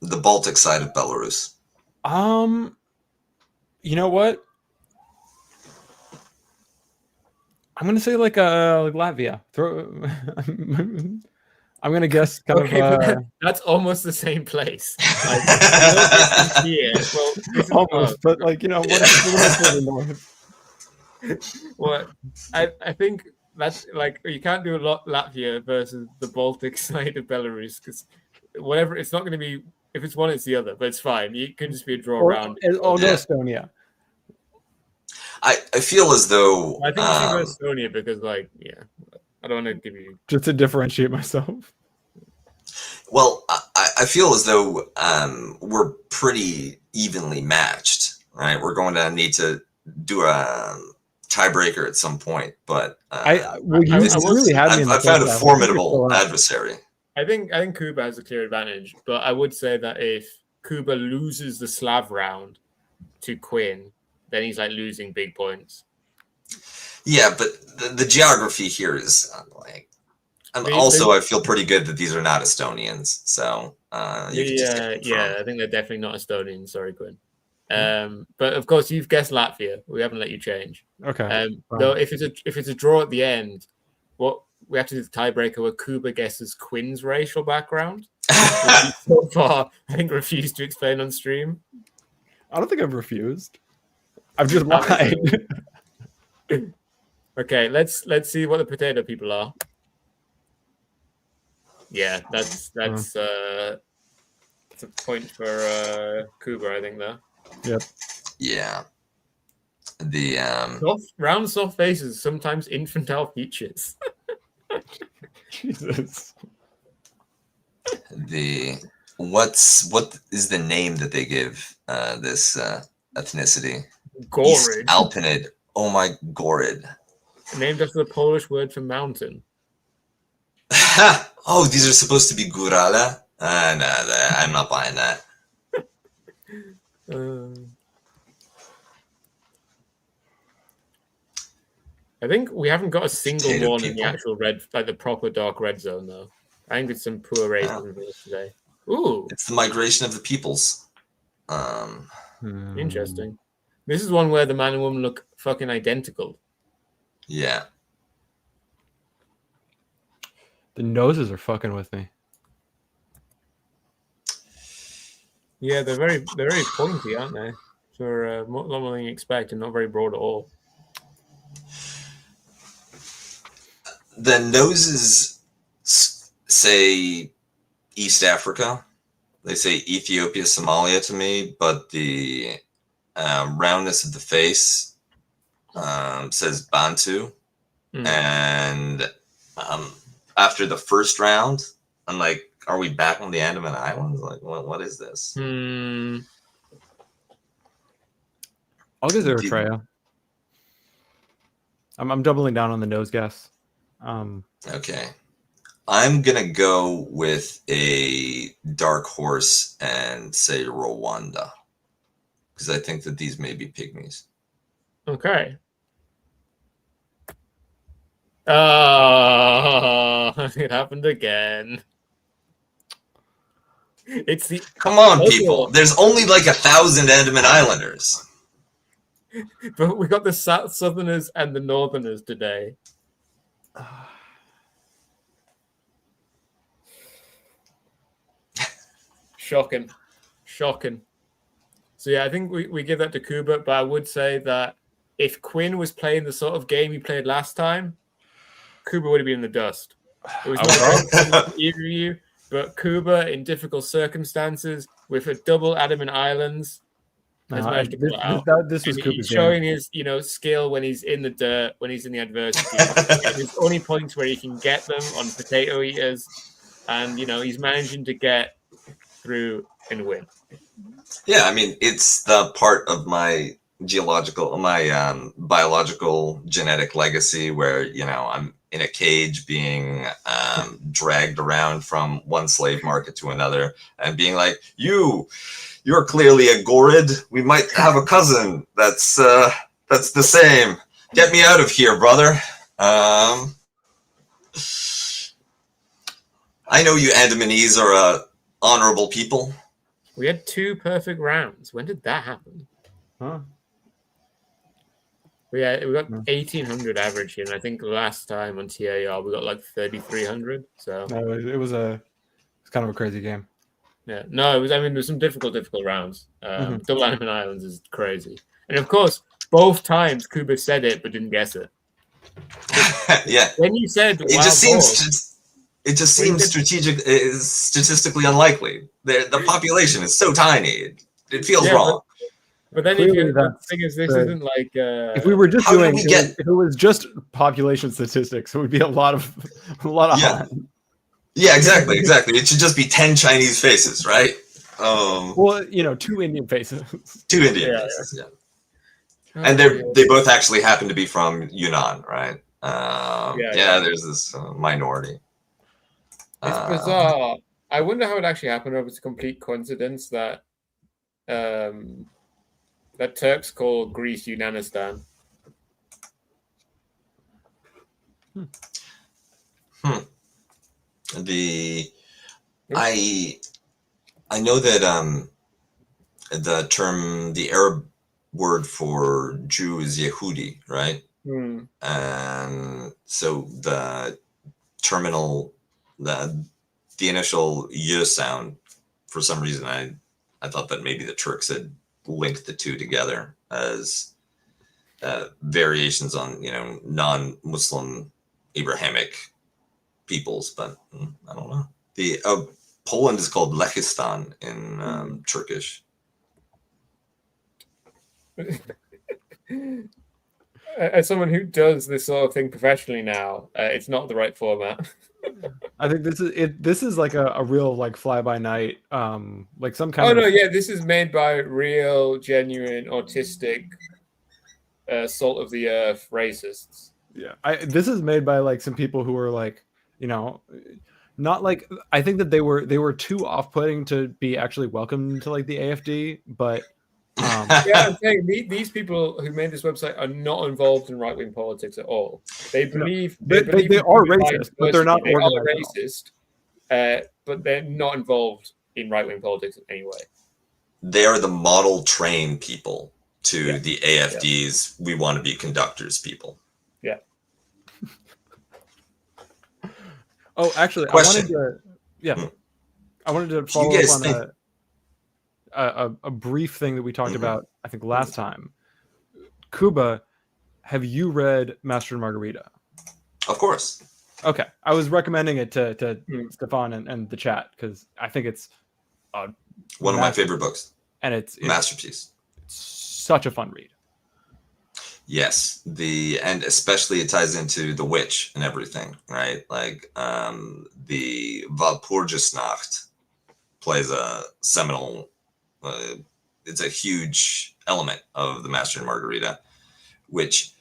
the Baltic side of Belarus. You know what? I'm gonna say like Latvia. I'm gonna guess kind Okay, of but that's almost the same place. Like, this is here. Well, this is almost, but like what is a little further north? Well, I think that's like you can't do a lot Latvia versus the Baltic side of Belarus because whatever it's not going to be. If it's one, it's the other, but it's fine. It can just be a draw round. No, Estonia. I feel as though I think you should go Estonia because, like, yeah, I don't want to give you just to differentiate myself. Well, I feel as though we're pretty evenly matched, right? We're going to need to do a tiebreaker at some point, but I found a formidable adversary. I think Kuba has a clear advantage, but I would say that if Kuba loses the Slav round to Quinn, then he's like losing big points. Yeah, but the geography here is like. And also, I feel pretty good that these are not Estonians, so I think they're definitely not Estonians. Sorry, Quinn. But of course, you've guessed Latvia. We haven't let you change. Okay. Though if it's a draw at the end, what we have to do the tiebreaker where Kuba guesses Quinn's racial background. So far, I think refused to explain on stream. I don't think I've refused. I've just lied. Okay, let's see what the potato people are. Yeah, that's a point for Kuba, I think there. Yep. Yeah. The round soft faces, sometimes infantile features. Jesus. What is the name that they give this ethnicity? Gorid. East Alpinid. Oh my Gorid. Named after the Polish word for mountain. Oh, these are supposed to be Gurala? No, I'm not buying that. I think we haven't got a single Potato one people. in the actual red, like the proper dark red zone, though. I think it's some poor racism today. Ooh. It's the migration of the peoples. Interesting. This is one where the man and woman look fucking identical. Yeah. The noses are fucking with me. Yeah, they're very pointy, aren't they? For a lot more than you expect, and not very broad at all. The noses say East Africa. They say Ethiopia, Somalia to me, but the roundness of the face says Bantu. And after the first round, I'm like, are we back on the Andaman Islands? Like, what is this? I'll give Eritrea. I'm doubling down on the nose guess. Okay. I'm going to go with a dark horse and say Rwanda. Because I think that these may be pygmies. Okay. Oh, it happened again. It's the Come on, people. There's only like 1,000 Andaman Islanders. But we got the Southerners and the Northerners today. Shocking. So yeah, I think we give that to Kuba, but I would say that if Quinn was playing the sort of game he played last time, Kuba would have been in the dust. It was not either of you, but Kuba in difficult circumstances with a double Andaman Islands has managed to pull it out. This was Kuba's showing his skill when he's in the dirt, when he's in the adversity. There's only points where he can get them on potato eaters, and he's managing to get through and win. Yeah, I mean, it's the part of my biological genetic legacy where, I'm in a cage being dragged around from one slave market to another and being like, you're clearly a Gorid. We might have a cousin that's the same. Get me out of here, brother. I know you Andamanese are honorable people. We had 2 perfect rounds. When did that happen? Huh? We got No. 1,800 average here, and I think last time on TAR we got like 3,300. So No, it's kind of a crazy game. yeah, no, it was. I mean, there's some difficult rounds. Mhm. Double Andaman Islands is crazy, and of course, both times Kuba said it but didn't guess it. Yeah, When you said it wild just horse, seems statistically unlikely. The population is so tiny. It feels Yeah, wrong. but then Clearly if the that's thing is, this the- isn't like If we were just How did doing, we get- if it was just population statistics, it would be a lot of Yeah. Han. Yeah, exactly. It should just be 10 Chinese faces, right? Well, 2 Indian faces. 2 Indian Yeah, faces, yeah. oh, And yeah. they both actually happen to be from Yunnan, right? Yeah. There's this minority. It's bizarre. I wonder how it actually happened, or if it's a complete coincidence that that Turks call Greece Yunanistan. I know that the Arab word for Jew is Yehudi, right? And so the initial y sound, for some reason, I thought that maybe the Turks had linked the two together as variations on non-Muslim Abrahamic peoples, but I don't know. The Poland is called Lechistan in Turkish. As someone who does this sort of thing professionally now, it's not the right format. I think this is like a real like fly by night, like some kind Oh of. no, yeah, this is made by real, genuine, autistic, salt of the earth racists. Yeah, this is made by like some people who are like, not like, I think that they were too off-putting to be actually welcome to like the AFD, but yeah, I'm saying these people who made this website are not involved in right-wing politics at all. They believe they are racist, but they're not organized. They are racist, but they're not involved in right-wing politics in any way. They are the model train people to the AFD's we want to be conductors people. Yeah. Oh, actually, Question. I wanted to follow up on a brief thing that we talked about, I think, last time. Kuba, have you read Master and Margarita? Of course. Okay. I was recommending it to Stefan and the chat because I think it's one of my favorite books. And it's masterpiece. It's such a fun read. Yes, and especially it ties into the witch and everything, right? Like the Walpurgisnacht plays a seminal. It's a huge element of the Master and Margarita, which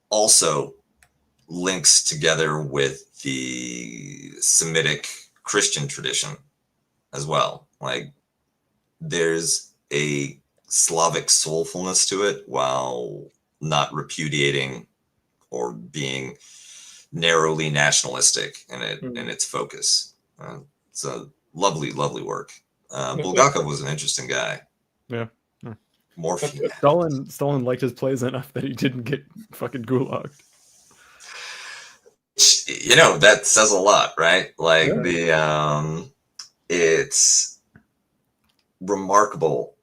also links together with the Semitic Christian tradition as well. Like there's a Slavic soulfulness to it while not repudiating or being narrowly nationalistic in its focus. It's a lovely work. Bulgakov was an interesting guy. Yeah. Morphine. Stalin liked his plays enough that he didn't get fucking gulagged. That says a lot, right? Like it's remarkable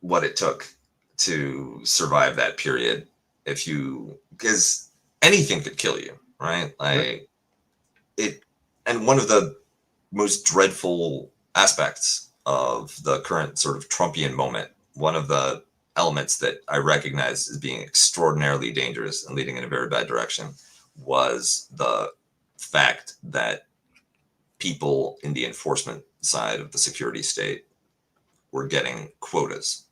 what it took to survive that period. Because anything could kill you, right? Like and one of the most dreadful aspects of the current sort of Trumpian moment, one of the elements that I recognize as being extraordinarily dangerous and leading in a very bad direction, was the fact that people in the enforcement side of the security state were getting quotas,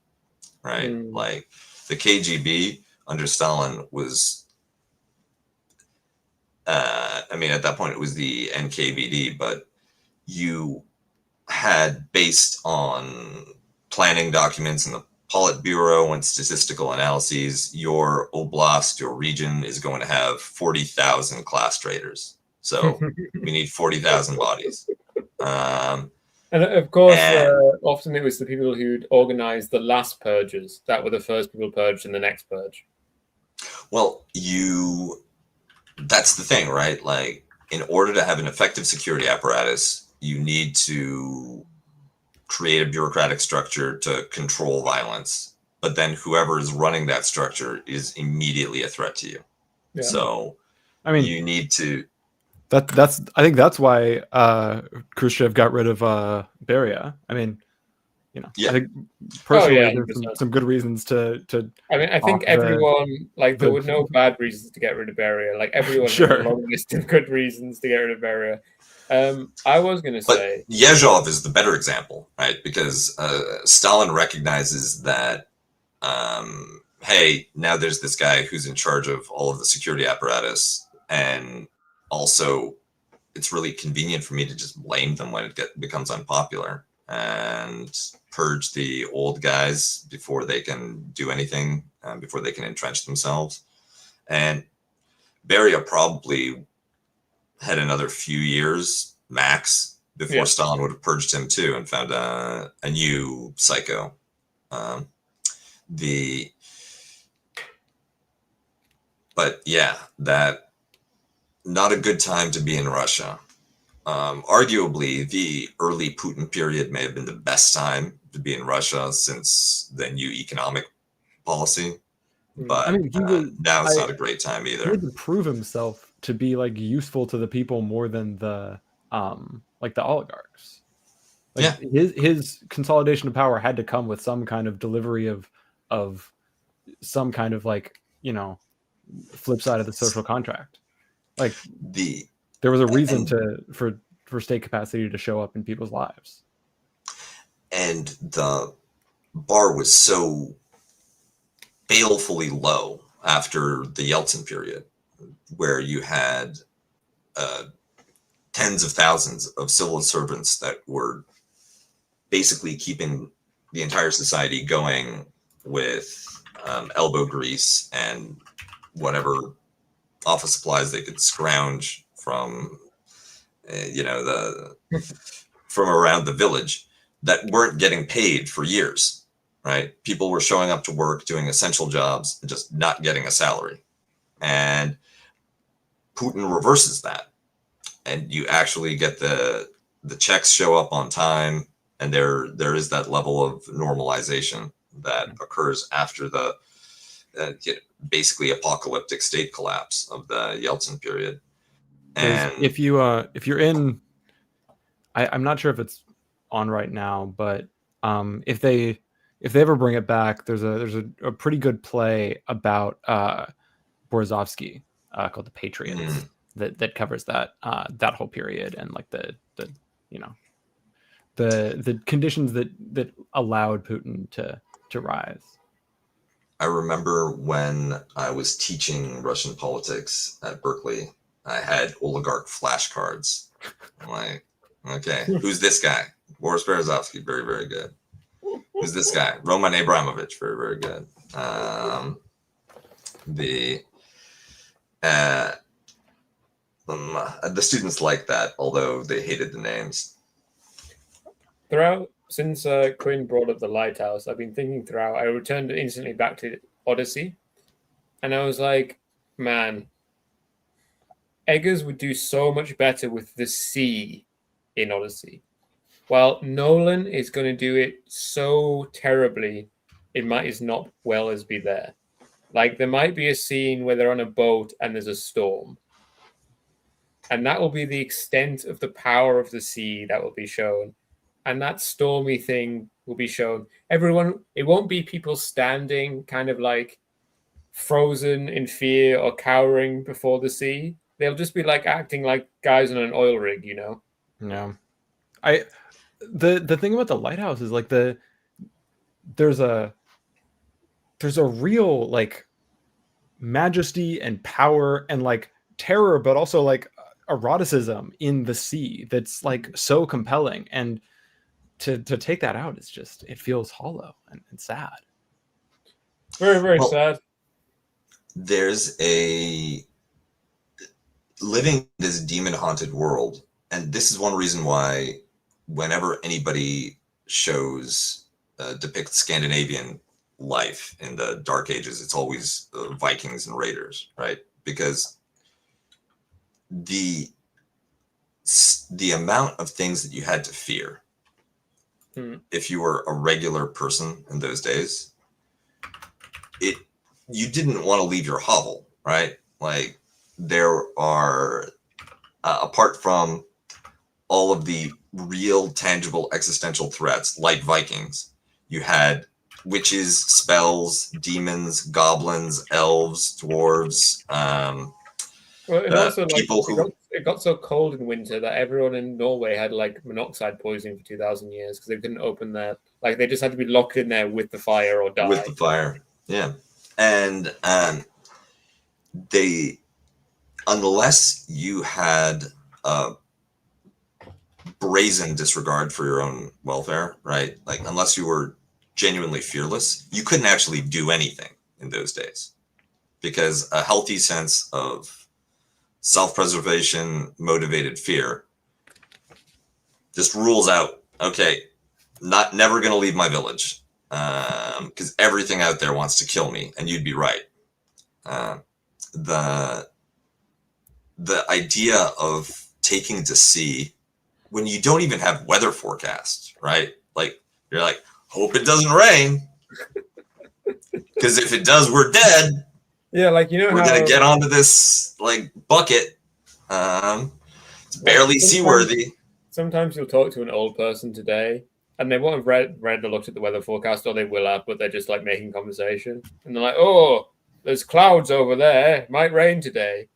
right? Like the KGB under Stalin was, at that point it was the NKVD, but you had, based on planning documents in the Politburo and statistical analyses, your oblast, your region is going to have 40,000 class traders. So we need 40,000 bodies. And of course, and- often it was the people who'd organized the last purges that were the first people purged in the next purge. Well, that's the thing, right? Like, in order to have an effective security apparatus, you need to create a bureaucratic structure to control violence. But then whoever is running that structure is immediately a threat to you. Yeah. So, I mean, you need to. That's I think that's why Khrushchev got rid of Beria. I mean, Yeah. I think personally yeah, there's 100%. some good reasons to I mean, I think off everyone, like, there the- were no bad reasons to get rid of Beria. Like, everyone had Sure. a long list of good reasons to get rid of Beria. I was going to But say... Yezhov is the better example, right? Because Stalin recognizes that, hey, now there's this guy who's in charge of all of the security apparatus, and also it's really convenient for me to just blame them when it becomes unpopular and purge the old guys before they can do anything, before they can entrench themselves. And Beria probably had another few years max before Stalin would have purged him too and found a new psycho. But yeah, that not a good time to be in Russia. Arguably, the early Putin period may have been the best time to be in Russia since the new economic policy. But I mean, now it's not a great time he either. had to prove himself to be like useful to the people more than the like the oligarchs. Like, his consolidation of power had to come with some kind of delivery of some kind of, like, flip side of the social contract. Like, there was a reason for state capacity to show up in people's lives. And the bar was so balefully low after the Yeltsin period, where you had tens of thousands of civil servants that were basically keeping the entire society going with elbow grease and whatever office supplies they could scrounge from, from around the village, that weren't getting paid for years, right? People were showing up to work, doing essential jobs, and just not getting a salary. And Putin reverses that. And you actually get the checks show up on time, and there is that level of normalization that occurs after the basically apocalyptic state collapse of the Yeltsin period. And if you're in, I'm not sure if it's on right now, but if they ever bring it back, there's a pretty good play about Borisovsky called The Patriots that covers that whole period, and like the conditions that allowed Putin to rise. I remember when I was teaching Russian politics at Berkeley, I had oligarch flashcards. I'm like, okay, who's this guy? Boris Berezovsky, very, very good. Who's this guy? Roman Abramovich, very, very good. The students liked that, although they hated the names. Since Quinn brought up the lighthouse, I've been thinking throughout. I returned instantly back to Odyssey, and I was like, man, Eggers would do so much better with the sea in Odyssey. While Nolan is going to do it so terribly, it might as not well as be there. Like, there might be a scene where they're on a boat and there's a storm. And that will be the extent of the power of the sea that will be shown. And that stormy thing will be shown. It won't be people standing kind of like frozen in fear or cowering before the sea. They'll just be like acting like guys on an oil rig, Yeah. The thing about the lighthouse is like there's a real like majesty and power and like terror, but also like eroticism in the sea that's like so compelling, and to take that out, it's just, it feels hollow and sad. Very, very sad. There's living in this demon-haunted world, and this is one reason why whenever anybody shows depicts Scandinavian life in the Dark Ages, it's always Vikings and raiders, right? Because the amount of things that you had to fear if you were a regular person in those days, you didn't want to leave your hovel, right? Like, there are apart from all of the real tangible existential threats like Vikings, you had witches, spells, demons, goblins, elves, dwarves, Well, and also people who it got so cold in winter that everyone in Norway had like monoxide poisoning for 2,000 years because they couldn't open their, like, they just had to be locked in there with the fire or die. with the fire, yeah. And they, unless you had a brazen disregard for your own welfare, right? Like, unless you were genuinely fearless, you couldn't actually do anything in those days, because a healthy sense of self-preservation motivated fear just rules out, okay, never going to leave my village because everything out there wants to kill me, and you'd be right. The idea of taking to sea when you don't even have weather forecasts, right? Like, you're like, hope it doesn't rain, because if it does, we're dead. Yeah, like, you know, we're gonna get onto this like bucket. It's barely seaworthy. Sometimes you'll talk to an old person today, and they won't have read or looked at the weather forecast, or they will have, but they're just like making conversation, and they're like, "Oh, there's clouds over there. It might rain today."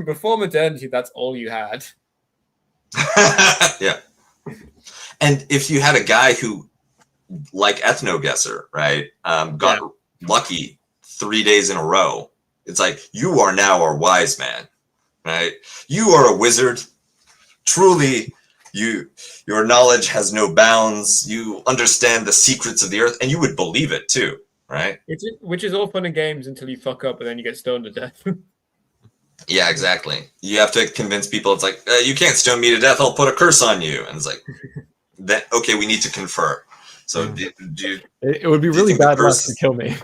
Before modernity, that's all you had. Yeah, and if you had a guy who, like Ethnoguesser, right, got lucky 3 days in a row, it's like, you are now our wise man, right? You are a wizard. Truly, your knowledge has no bounds. You understand the secrets of the earth, and you would believe it too, right? Which is all fun and games until you fuck up and then you get stoned to death. Yeah, exactly. You have to convince people. It's like, you can't stone me to death. I'll put a curse on you. And it's like, okay, we need to confer. So it would be really bad luck to kill me.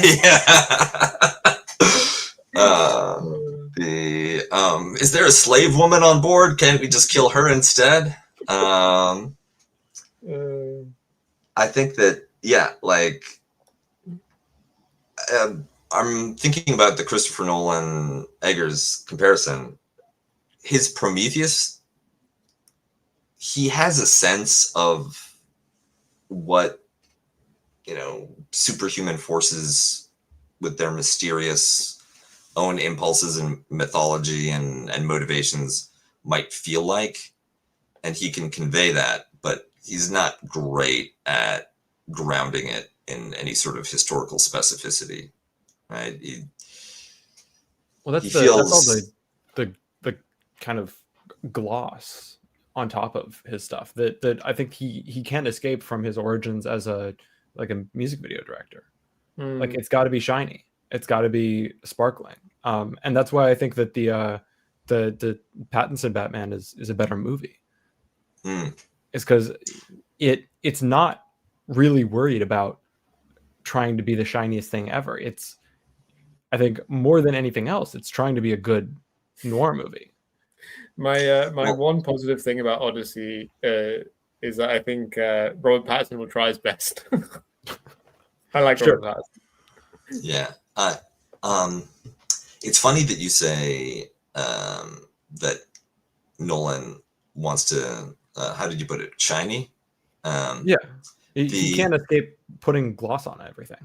Yeah. Is there a slave woman on board? Can't we just kill her instead? I think that, yeah, like, I'm thinking about the Christopher Nolan Eggers comparison. His Prometheus, he has a sense of what, superhuman forces with their mysterious own impulses and mythology and motivations might feel like, and he can convey that, but he's not great at grounding it in any sort of historical specificity, right? That's all the kind of gloss on top of his stuff that I think he can't escape from his origins as a music video director. Like, it's got to be shiny, it's got to be sparkling, and that's why I think that the Pattinson Batman is a better movie. It's because it's not really worried about trying to be the shiniest thing ever. It's, I think, more than anything else, it's trying to be a good noir movie. My one positive thing about Odyssey is that I think Robert Pattinson will try his best. I like Robert Pattinson. Yeah. It's funny that you say that Nolan wants to, how did you put it, shiny? Yeah. He can't escape putting gloss on everything.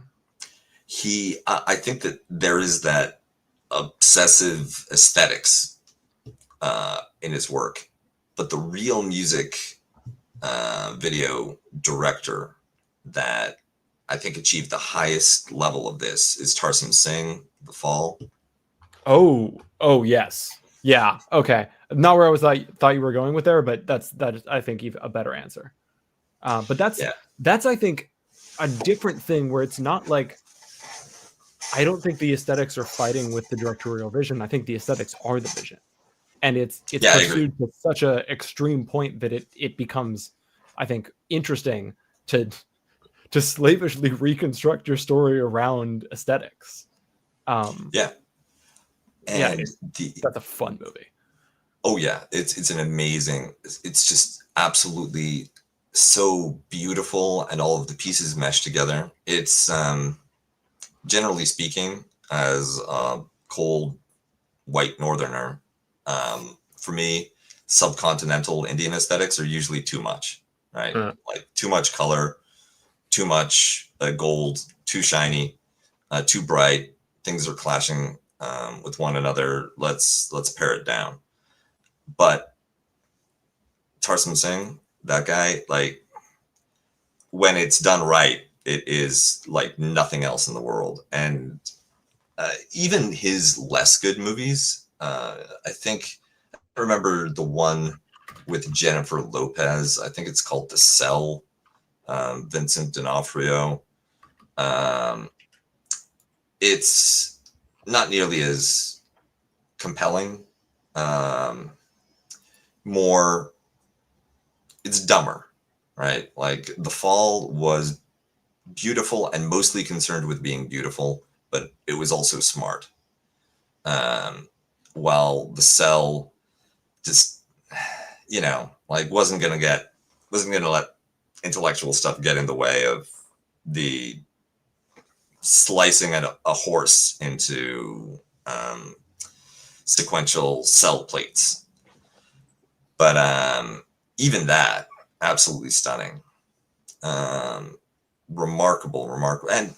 I think that there is that obsessive aesthetics in his work, but the real music video director that I think achieved the highest level of this is Tarsem Singh, The Fall. Oh yes, yeah, okay. Not where I thought you were going with there, but that is, I think, a better answer. But that's I think a different thing where it's not like, I don't think the aesthetics are fighting with the directorial vision. I think the aesthetics are the vision. and it's Yeah, I agree. pursued to such a extreme point that it becomes, I think, interesting to slavishly reconstruct your story around aesthetics. Yeah, Yeah, and that's a fun movie. oh yeah, it's an amazing. It's just absolutely so beautiful, and all of the pieces mesh together. It's generally speaking, as a cold white northerner, for me, subcontinental Indian aesthetics are usually too much, right? Like too much color, too much gold, too shiny, too bright. Things are clashing with one another. Let's pare it down. But Tarsum Singh, that guy, like when it's done right, it is like nothing else in the world. And even his less good movies, I think I remember the one with Jennifer Lopez. I think it's called The Cell. Vincent D'Onofrio. It's not nearly as compelling. More, it's dumber, right? Like The Fall was beautiful and mostly concerned with being beautiful, but it was also smart. While The Cell just, like wasn't gonna let intellectual stuff get in the way of the slicing a horse into sequential cell plates. But even that, absolutely stunning. Remarkable. And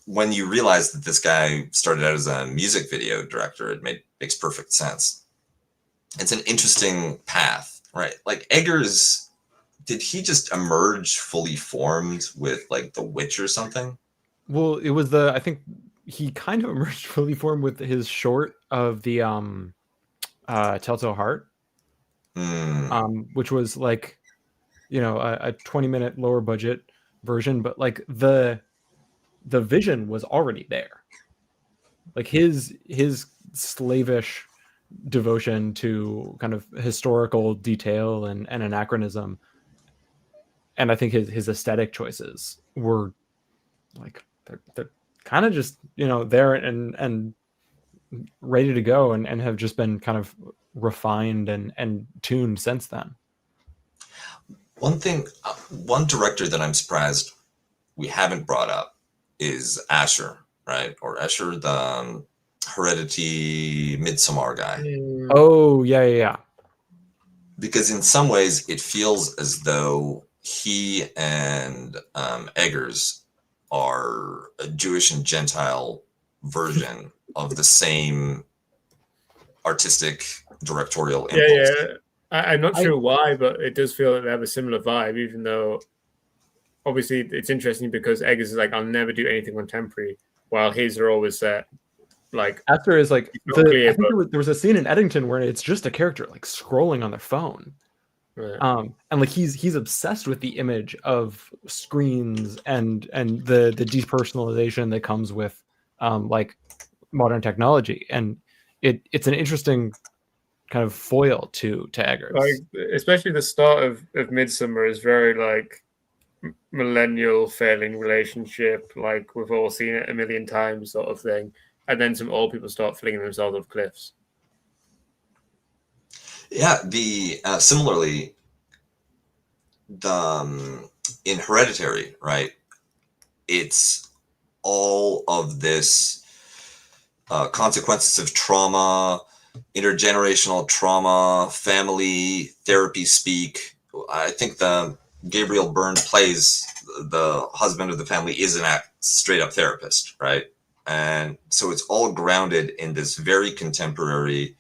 when you realize that this guy started out as a music video director, it makes perfect sense. It's an interesting path, right? Like Eggers, did he just emerge fully formed with like The Witch or something? Well, it was I think he kind of emerged fully formed with his short of the Telltale Heart, which was like, a 20-minute lower budget version, but like the vision was already there. Like his slavish devotion to kind of historical detail and anachronism, and I think his aesthetic choices were like they're kind of just there and ready to go, and have just been kind of refined and tuned since then. One director that I'm surprised we haven't brought up is Asher, right? Or Asher, the Heredity Midsommar guy. Oh, yeah. Because in some ways it feels as though he and Eggers are a Jewish and Gentile version of the same artistic directorial impulse. Yeah. I'm not sure why, but it does feel that they have a similar vibe, even though obviously it's interesting because Eggers is like, I'll never do anything contemporary, while his are always set. Like After is like I think there was a scene in Eddington where it's just a character like scrolling on their phone. Right. And like he's obsessed with the image of screens and the depersonalization that comes with like modern technology, and it's an interesting kind of foil to Eggers. Like especially the start of Midsummer is very like millennial failing relationship, like we've all seen it a million times sort of thing, and then some old people start flinging themselves off cliffs. Yeah, the similarly, the in Hereditary, right? It's all of this consequences of trauma, intergenerational trauma, family therapy speak. I think the Gabriel Byrne plays the husband of the family is an straight up therapist, right? And so it's all grounded in this very contemporary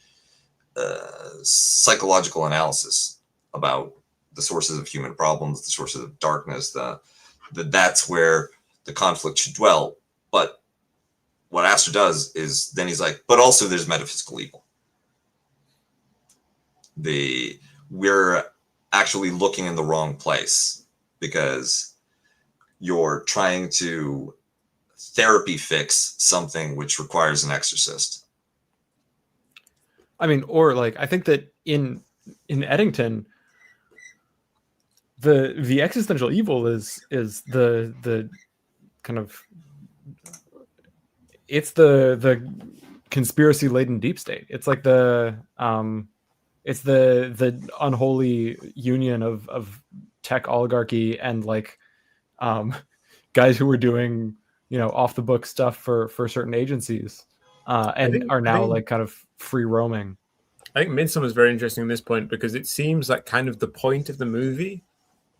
psychological analysis about the sources of human problems, the sources of darkness, that's where the conflict should dwell. But what Astor does is then he's like, but also there's metaphysical evil. We're actually looking in the wrong place because you're trying to therapy fix something which requires an exorcist. I mean, or like I think that in Eddington, the existential evil is the kind of, it's the conspiracy laden deep state. It's like it's the unholy union of tech oligarchy and like guys who were doing, you know, off the book stuff for certain agencies, and are now like kind of free roaming. I think Midsummer is very interesting at this point because it seems like kind of the point of the movie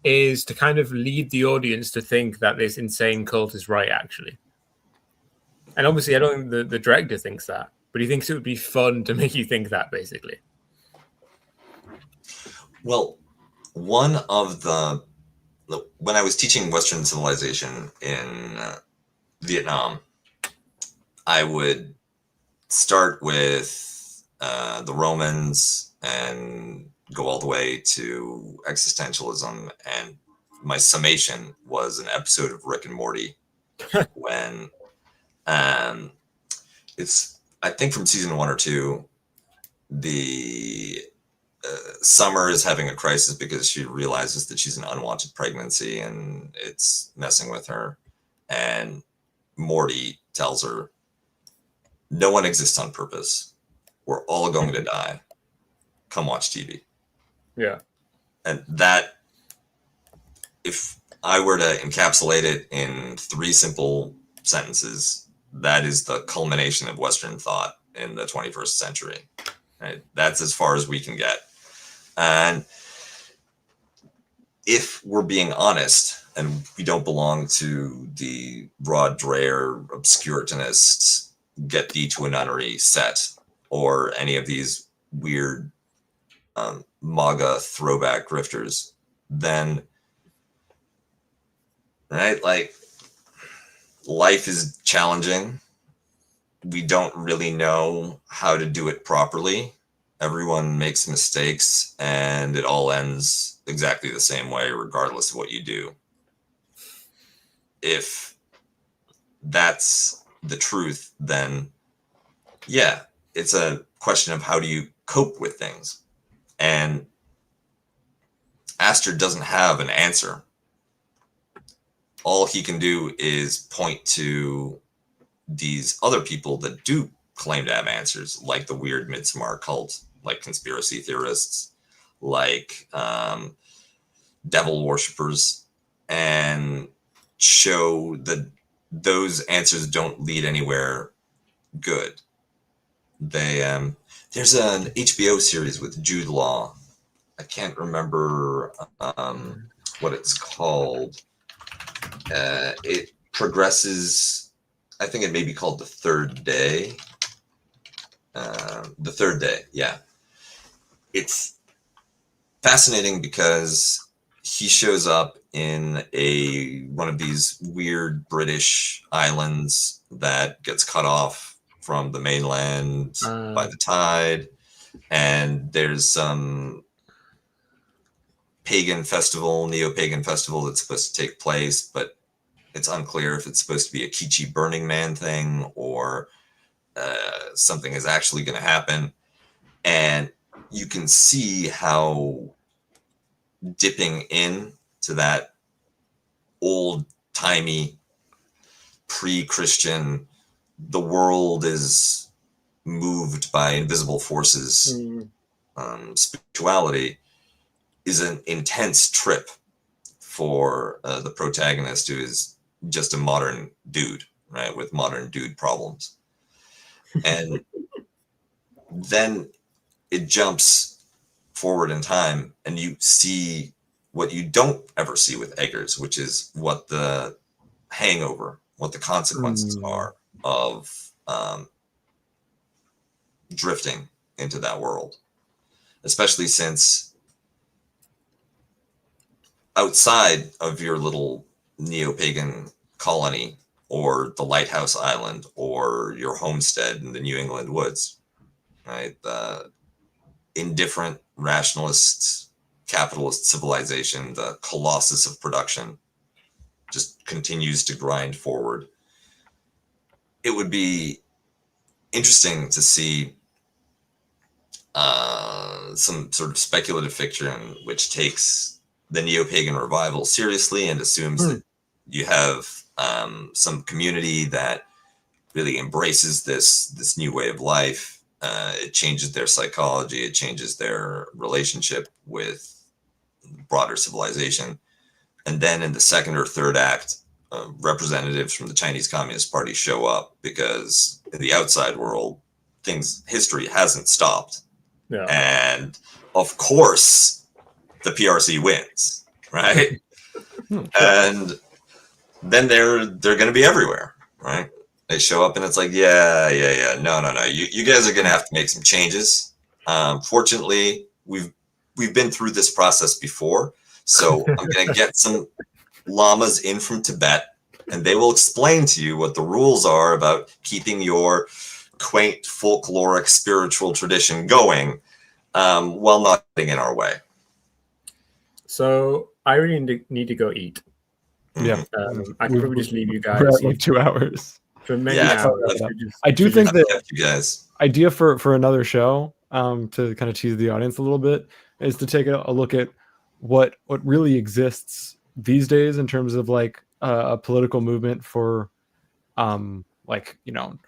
is to kind of lead the audience to think that this insane cult is right, actually. And obviously, I don't think the director thinks that, but he thinks it would be fun to make you think that, basically. Well, one of when I was teaching Western civilization in Vietnam, I would start with the Romans and go all the way to existentialism. And my summation was an episode of Rick and Morty when it's, I think from season 1 or 2, the Summer is having a crisis because she realizes that she's an unwanted pregnancy and it's messing with her. And Morty tells her, no one exists on purpose. We're all going to die. Come watch TV. Yeah. And that, if I were to encapsulate it in 3 simple sentences, that is the culmination of Western thought in the 21st century. Right? That's as far as we can get. And if we're being honest, and we don't belong to the Rod Dreher obscurantists, get thee to a nunnery set, or any of these weird MAGA throwback grifters, then, right, like, life is challenging. We don't really know how to do it properly. Everyone makes mistakes, and it all ends exactly the same way, regardless of what you do. If that's the truth, then yeah, it's a question of how do you cope with things. And Aster doesn't have an answer. All he can do is point to these other people that do claim to have answers, like the weird Midsommar cult, like conspiracy theorists, like devil worshippers, and show that those answers don't lead anywhere good. They there's an HBO series with Jude Law. I can't remember what it's called. It progresses. I think it may be called The Third Day. The Third Day, yeah. It's fascinating because he shows up in one of these weird British islands that gets cut off from the mainland by the tide, and there's some pagan festival, neo-pagan festival that's supposed to take place, but it's unclear if it's supposed to be a kitschy Burning Man thing or something is actually going to happen. And you can see how dipping in to that old-timey, pre-Christian, the world is moved by invisible forces, spirituality is an intense trip for the protagonist, who is just a modern dude, right, with modern dude problems. And then it jumps forward in time, and you see what you don't ever see with Eggers, which is what the hangover, what the consequences are of drifting into that world, especially since outside of your little neo-pagan colony or the lighthouse island or your homestead in the New England woods, right? The indifferent, rationalist, capitalist civilization, the colossus of production, just continues to grind forward. It would be interesting to see some sort of speculative fiction which takes the neo-pagan revival seriously and assumes that you have some community that really embraces this new way of life. It changes their psychology. It changes their relationship with broader civilization. And then in the second or third act, representatives from the Chinese Communist Party show up because in the outside world, history hasn't stopped. Yeah. And of course, the PRC wins, right? And then they're going to be everywhere, right? They show up and it's like, yeah. No. You guys are going to have to make some changes. Fortunately, we've been through this process before. So I'm going to get some lamas in from Tibet, and they will explain to you what the rules are about keeping your quaint folkloric spiritual tradition going while not getting in our way. So I really need to go eat. Yeah. I can probably just leave you guys. We're at like 2 hours. For many hours. I do think that you guys idea for another show, to kind of tease the audience a little bit, is to take a look at what really exists these days in terms of like a political movement for like, you know,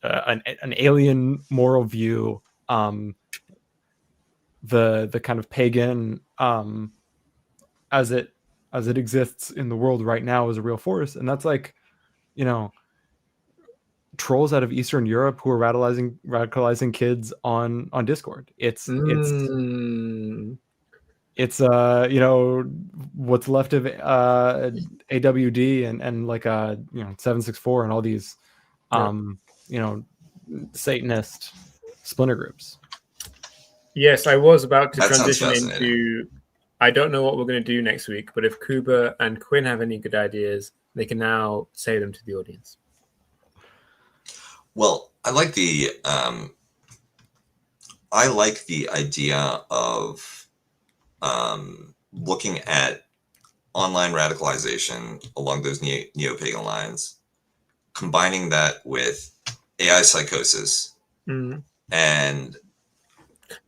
an alien moral view, the kind of pagan as it exists in the world right now is a real force. And that's like, you know, trolls out of Eastern Europe who are radicalizing kids on Discord. It's you know, what's left of AWD and like you know, 764 and all these you know, Satanist splinter groups. Yes, I was about to That transition sounds fascinating. into, I don't know what we're going to do next week, but if Kuba and Quinn have any good ideas, they can now say them to the audience. Well, I like the idea of looking at online radicalization along those neo-pagan lines, combining that with AI psychosis, and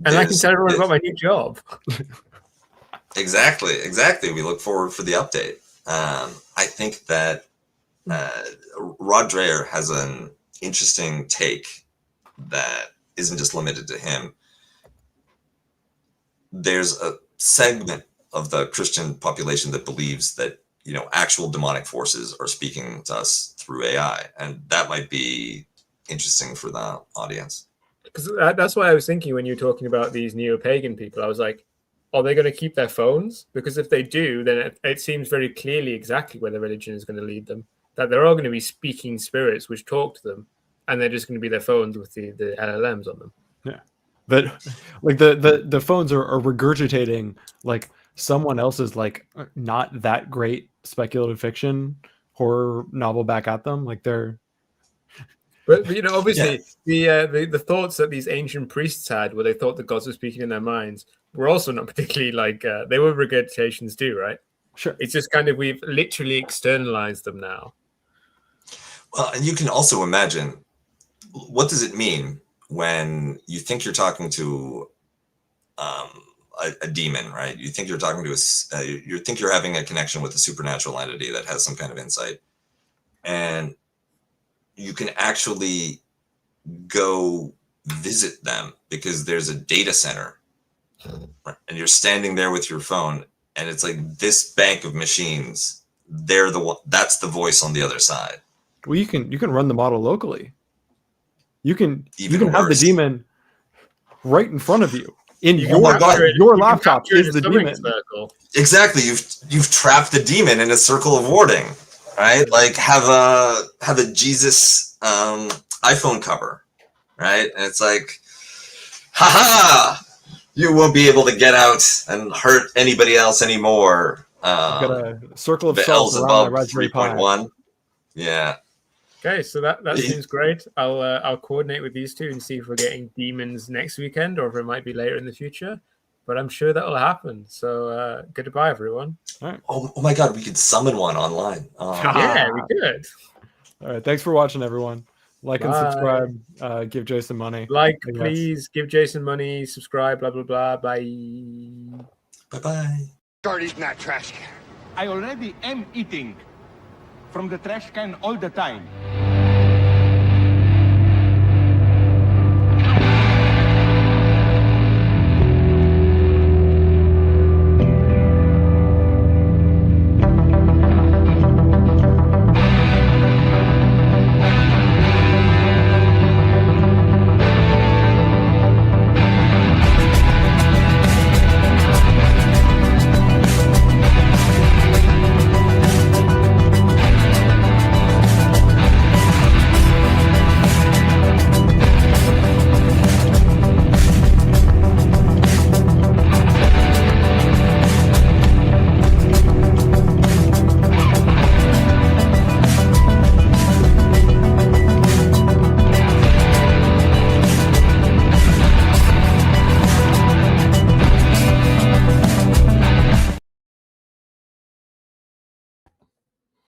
I can tell everyone about my new job. Exactly. We look forward for the update. I think that Rod Dreher has an interesting take that isn't just limited to him. There's a segment of the Christian population that believes that, you know, actual demonic forces are speaking to us through AI, and that might be interesting for the audience. Because that's why I was thinking when you were talking about these neo-pagan people, I was like, are they going to keep their phones? Because if they do, then it seems very clearly exactly where the religion is going to lead them. That there are going to be speaking spirits which talk to them, and they're just going to be their phones with the LLMs on them. Yeah, but like the phones are regurgitating like someone else's like not that great speculative fiction horror novel back at them. Like they're. But you know, obviously, the thoughts that these ancient priests had, where they thought the gods were speaking in their minds, were also not particularly like they were regurgitations too, right? Sure. It's just kind of we've literally externalized them now. Well, and you can also imagine, what does it mean when you think you're talking to a demon, right? You think you're talking to you think you're having a connection with a supernatural entity that has some kind of insight, and you can actually go visit them because there's a data center, right? And you're standing there with your phone, and it's like this bank of machines. They're the one. That's the voice on the other side. Well, you can run the model locally. You can Even have the worse. demon right in front of you. In You your can capture it- your you can laptop capture it is in the a summoning demon. circle. Exactly. You've trapped the demon in a circle of warding, right? Like have a Jesus iPhone cover, right? And it's like, haha, you won't be able to get out and hurt anybody else anymore. I've got a circle of The salt L's around my above Raspberry Pi. 3.1. Yeah. Okay, so that seems great. I'll coordinate with these two and see if we're getting demons next weekend or if it might be later in the future. But I'm sure that'll happen. So goodbye, everyone. All right. Oh my God, we could summon one online. Yeah, we could. All right. Thanks for watching, everyone. Like and Bye. subscribe. Give Jason money. Like, I guess. please give Jason money. Subscribe. Blah blah blah. Bye. Bye-bye. Start eating that trash can. I already am eating from the trash can all the time.